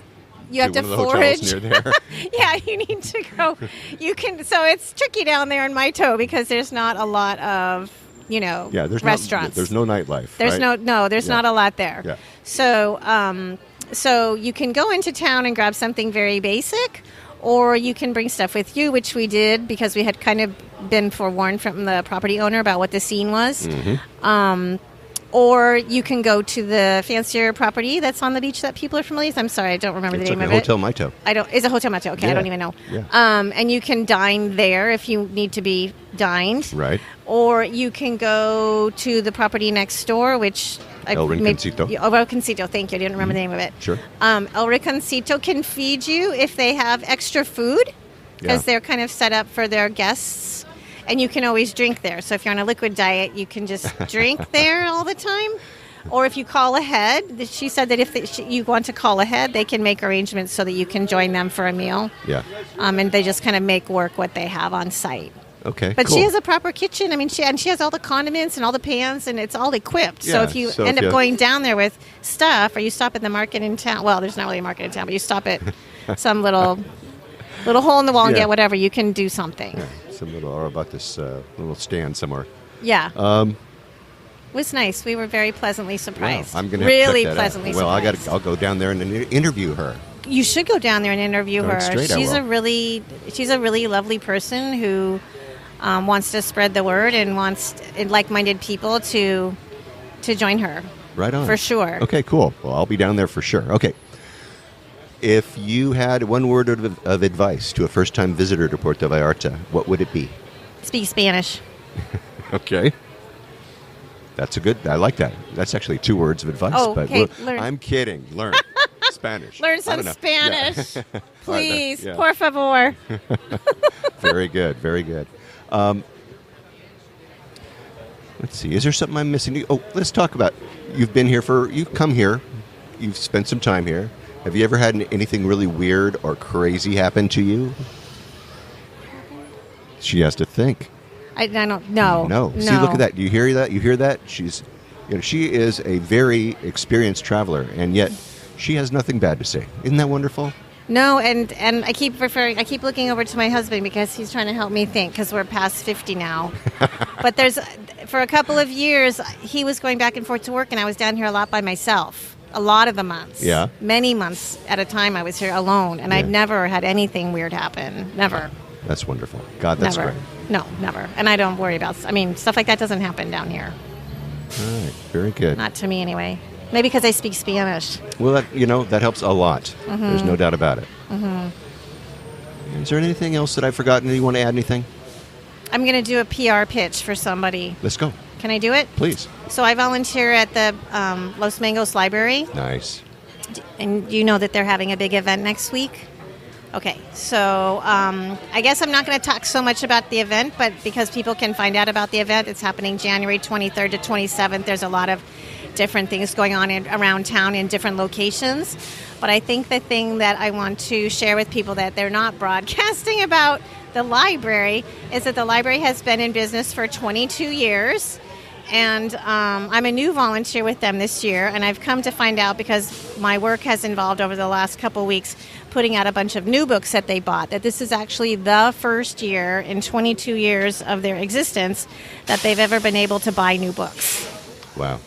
you have to to one of the hotels forage. near there. Yeah, you need to go. You can. So it's tricky down there in Maito because there's not a lot of Yeah, there's restaurants. There's no nightlife. There's right? there's Yeah. not a lot there. Yeah. So you can go into town and grab something very basic, or you can bring stuff with you, which we did because we had kind of been forewarned from the property owner about what the scene was. Mm-hmm. Or you can go to the fancier property that's on the beach that people are familiar with. I'm sorry, I don't remember the It's name like of Hotel it. Maito. Is it Hotel Mato? Okay, I Yeah. don't even know. Yeah. And you can dine there if you need to be dined. Right. Or you can go to the property next door, which El Rinconcito. El Rinconcito, thank you. I didn't remember the name of it. Sure. El Rinconcito can feed you if they have extra food, because Yeah. they're kind of set up for their guests. And you can always drink there. So if you're on a liquid diet, you can just drink there all the time. Or if you call ahead, she said that if you want to call ahead, they can make arrangements so that you can join them for a meal. Yeah. And they just kind of make work what they have on site. Okay. But cool. she has a proper kitchen. I mean, she has all the condiments and all the pans, and it's all equipped. Yeah, So if you so end if up you- going down there with stuff, or you stop at the market in town. Well, there's not really a market in town, but you stop at some little little hole in the wall and Yeah. get whatever. You can do something. Yeah, some little or about this little stand somewhere. Yeah. It was nice. We were very pleasantly surprised. Wow, I'm going to really check that pleasantly out. Well, surprised. I'll go down there and interview her. You should go down there and interview Darn her. straight I She's will. she's a really lovely person who wants to spread the word and wants like-minded people to join her. Right on. For sure. Okay, cool. Well, I'll be down there for sure. Okay. If you had one word of advice to a first-time visitor to Puerto Vallarta, what would it be? Speak Spanish. Okay. That's a good. I like that. That's actually 2 words of advice. Oh, but okay, learn. I'm kidding. Learn Spanish. Learn I some don't know. Spanish, Yeah. please. Yeah. Por favor. Very good. Very good. Let's see. Is there something I'm missing? Oh, let's talk about. You've come here. You've spent some time here. Have you ever had anything really weird or crazy happen to you? She has to think. I don't know. No. See, look at that. Do you hear that? You hear that? She is a very experienced traveler, and yet she has nothing bad to say. Isn't that wonderful? No, and I keep looking over to my husband because he's trying to help me think because we're past 50 now. But for a couple of years, he was going back and forth to work, and I was down here a lot by myself. A lot of the months. Yeah. Many months at a time I was here alone, and I've never had anything weird happen. Never. That's wonderful. God, that's Never. great. No, never. And I don't worry about, stuff like that doesn't happen down here. All right. Very good. Not to me anyway. Maybe because I speak Spanish. Well, that helps a lot. Mm-hmm. There's no doubt about it. Mm-hmm. Is there anything else that I've forgotten? Do you want to add anything? I'm going to do a PR pitch for somebody. Let's go. Can I do it? Please. So I volunteer at the Los Mangos Library, Nice. and you know that they're having a big event next week. Okay, so I guess I'm not going to talk so much about the event, but because people can find out about the event, it's happening January 23rd to 27th. There's a lot of different things going on around town in different locations. But I think the thing that I want to share with people that they're not broadcasting about the library is that the library has been in business for 22 years. And I'm a new volunteer with them this year, and I've come to find out because my work has involved over the last couple weeks putting out a bunch of new books that they bought, that this is actually the first year in 22 years of their existence that they've ever been able to buy new books. Wow.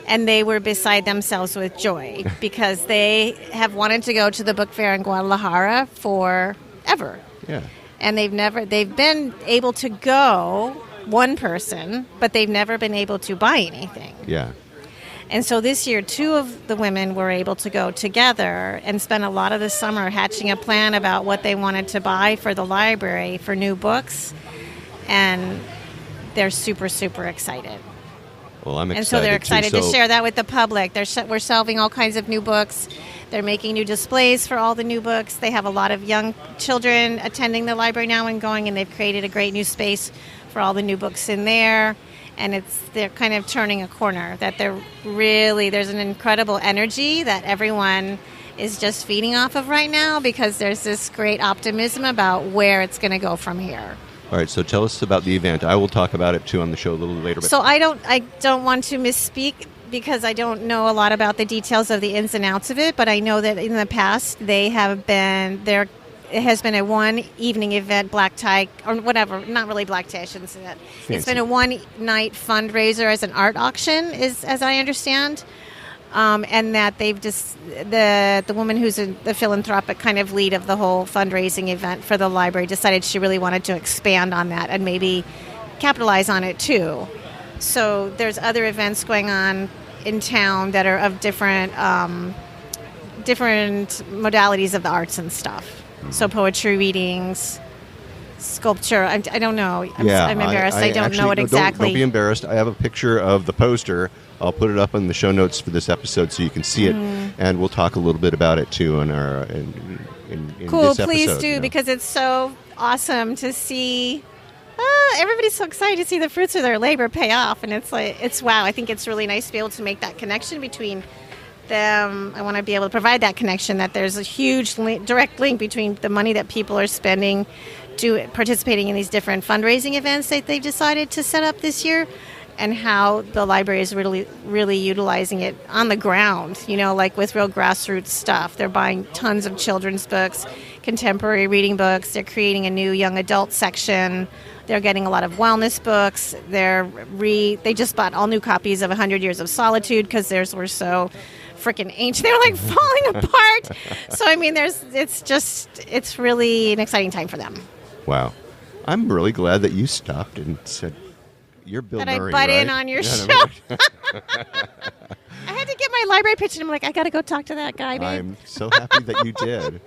And they were beside themselves with joy because they have wanted to go to the book fair in Guadalajara forever. Yeah. And they've been able to go, one person, but they've never been able to buy anything. Yeah. And so this year, 2 of the women were able to go together and spend a lot of the summer hatching a plan about what they wanted to buy for the library for new books. And they're super, super excited. Well, I'm excited. And so they're excited too. to share that with the public. We're shelving all kinds of new books. They're making new displays for all the new books. They have a lot of young children attending the library now and going, and they've created a great new space for all the new books in there. And they're kind of turning a corner, that there's an incredible energy that everyone is just feeding off of right now because there's this great optimism about where it's going to go from here. All right, so tell us about the event. I will talk about it too on the show a little later. But So I don't want to misspeak because I don't know a lot about the details of the ins and outs of it, but I know that in the past there has been a one evening event, black tie or whatever, not really black tie, I shouldn't say that. Fancy. It's been a one night fundraiser as an art auction, as I understand. And that they've just the woman who's the philanthropic kind of lead of the whole fundraising event for the library decided she really wanted to expand on that and maybe capitalize on it too. So there's other events going on in town that are of different modalities of the arts and stuff. So poetry readings, sculpture. I don't know. I'm embarrassed. I don't know it exactly. Don't be embarrassed. I have a picture of the poster. I'll put it up in the show notes for this episode so you can see it, and we'll talk a little bit about it too in Cool, this episode. please do, because it's so awesome to see. Everybody's so excited to see the fruits of their labor pay off, and it's wow. I think it's really nice to be able to make that connection between them. I want to be able to provide that connection, that there's a huge direct link between the money that people are spending participating in these different fundraising events that they've decided to set up this year, and how the library is really, really utilizing it on the ground, like with real grassroots stuff. They're buying tons of children's books, contemporary reading books. They're creating a new young adult section. They're getting a lot of wellness books. They just bought all new copies of 100 Years of Solitude because theirs were so freaking ancient. They're like falling apart. So I mean, it's really an exciting time for them. Wow. I'm really glad that you stopped and said, you're Bill that Murray, I butt right? in on your show. I had to get my library pitch, and I'm like, I got to go talk to that guy, babe. I'm so happy that you did.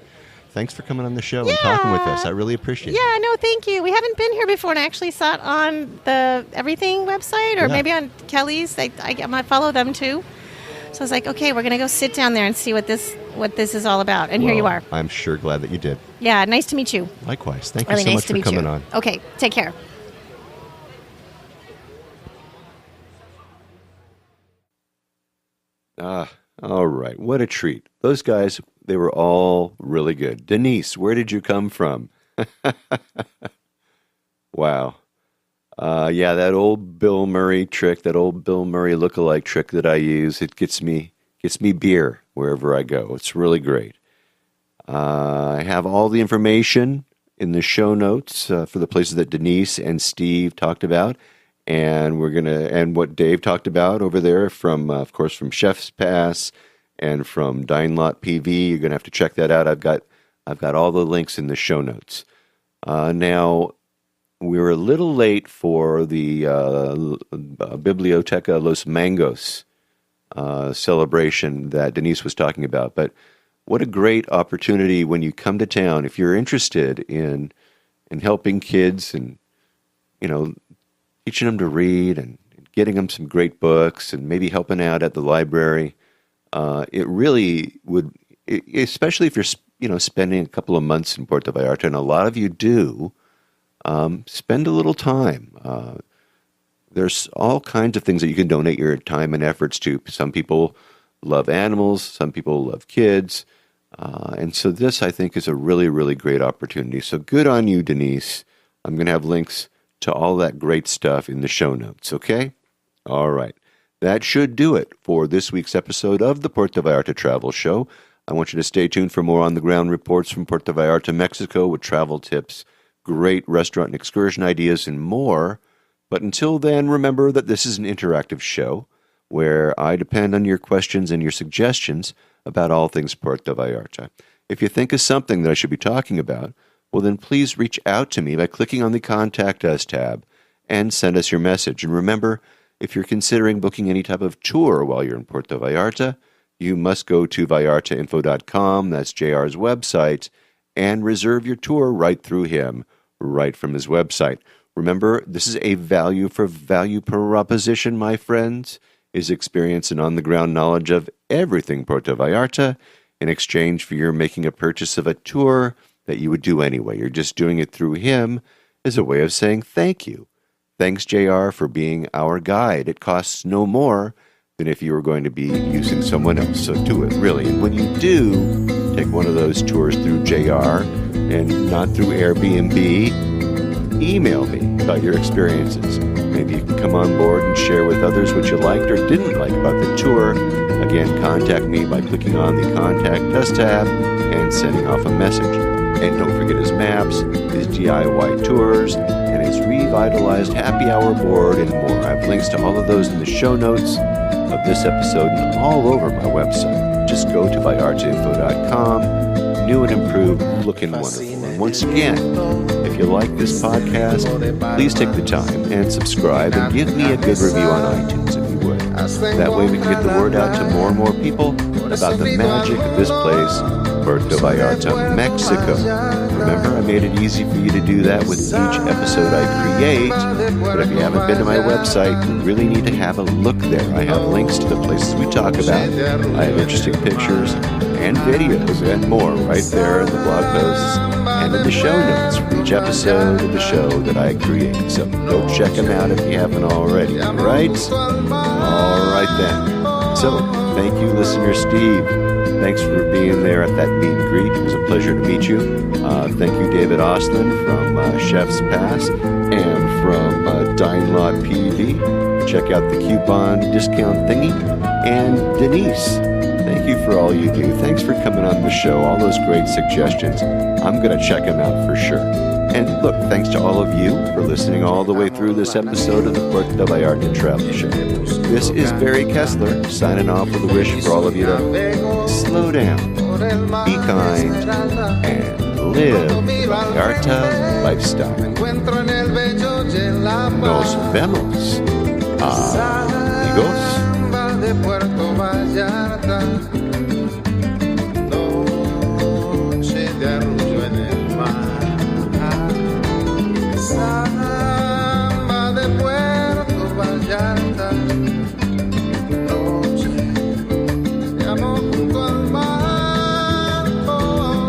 Thanks for coming on the show and talking with us. I really appreciate it. Yeah, no, thank you. We haven't been here before, and I actually saw it on the Everything website, or maybe on Kelly's. I might follow them too. So I was like, okay, we're going to go sit down there and see what this is all about. And here you are. I'm sure glad that you did. Yeah, nice to meet you. Likewise. Thank Really you so nice much to for meet coming you. on. Okay, take care. All right. What a treat. Those guys, they were all really good. Denise, where did you come from? Wow. Yeah, that old Bill Murray trick, that old Bill Murray lookalike trick that I use, it gets me beer wherever I go. It's really great. I have all the information in the show notes for the places that Denise and Steve talked about. And and what Dave talked about over there from, of course, from Chef's Pass and from Dine Lot PV. You're going to have to check that out. I've got all the links in the show notes. Now, we were a little late for the Biblioteca Los Mangos celebration that Denise was talking about. But what a great opportunity when you come to town, if you're interested in helping kids and, teaching them to read and getting them some great books and maybe helping out at the library. It really would, especially if you're, spending a couple of months in Puerto Vallarta, and a lot of you do, spend a little time. There's all kinds of things that you can donate your time and efforts to. Some people love animals, some people love kids. And so this, I think, is a really, really great opportunity. So good on you, Denise. I'm going to have links to all that great stuff in the show notes, okay? All right. That should do it for this week's episode of the Puerto Vallarta Travel Show. I want you to stay tuned for more on-the-ground reports from Puerto Vallarta, Mexico, with travel tips, great restaurant and excursion ideas, and more. But until then, remember that this is an interactive show where I depend on your questions and your suggestions about all things Puerto Vallarta. If you think of something that I should be talking about, well, then please reach out to me by clicking on the Contact Us tab and send us your message. And remember, if you're considering booking any type of tour while you're in Puerto Vallarta, you must go to vallartainfo.com, that's JR's website, and reserve your tour right through him, right from his website. Remember, this is a value for value proposition, my friends. His experience and on-the-ground knowledge of everything Puerto Vallarta in exchange for your making a purchase of a tour that you would do anyway. You're just doing it through him as a way of saying thank you. Thanks, JR, for being our guide. It costs no more than if you were going to be using someone else. So do it, really. And when you do take one of those tours through JR and not through Airbnb, email me about your experiences. Maybe you can come on board and share with others what you liked or didn't like about the tour. Again, contact me by clicking on the Contact Us tab and sending off a message. And don't forget his maps, his DIY tours, and his revitalized happy hour board and more. I have links to all of those in the show notes of this episode and all over my website. Just go to vallartainfo.com, new and improved, looking wonderful. And once again, if you like this podcast, please take the time and subscribe and give me a good review on iTunes if you would. That way we can get the word out to more and more people about the magic of this place, Puerto Vallarta, Mexico. Remember, I made it easy for you to do that with each episode I create. But if you haven't been to my website, you really need to have a look there. I have links to the places we talk about. I have interesting pictures and videos and more right there in the blog posts and in the show notes for each episode of the show that I create. So go check them out if you haven't already, right? All right then. So thank you, listener Steve. Thanks for being there at that meet and greet. It was a pleasure to meet you. Thank you, David Ostlin from Chef's Pass and from Dine Lot PV. Check out the coupon discount thingy. And Denise, thank you for all you do. Thanks for coming on the show. All those great suggestions. I'm going to check them out for sure. And look, thanks to all of you for listening all the way through this episode of the Puerto Vallarta Travel Show. This is Barry Kessler signing off with a wish for all of you to slow down, be kind, and live the Vallarta lifestyle. Nos vemos, amigos. De Puerto Vallarta, noche de arrullo en el mar. Samba de Puerto Vallarta, noche de amor junto al mar. Oh, oh,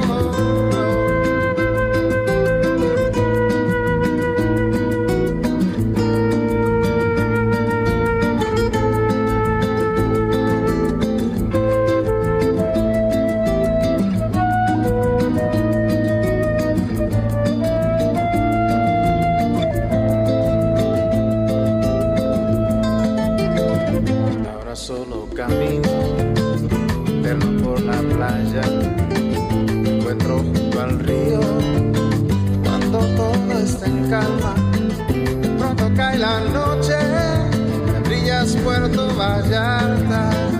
solo camino eterno por la playa, me encuentro junto al río cuando todo está en calma. Pronto cae la noche, me brillas Puerto Vallarta.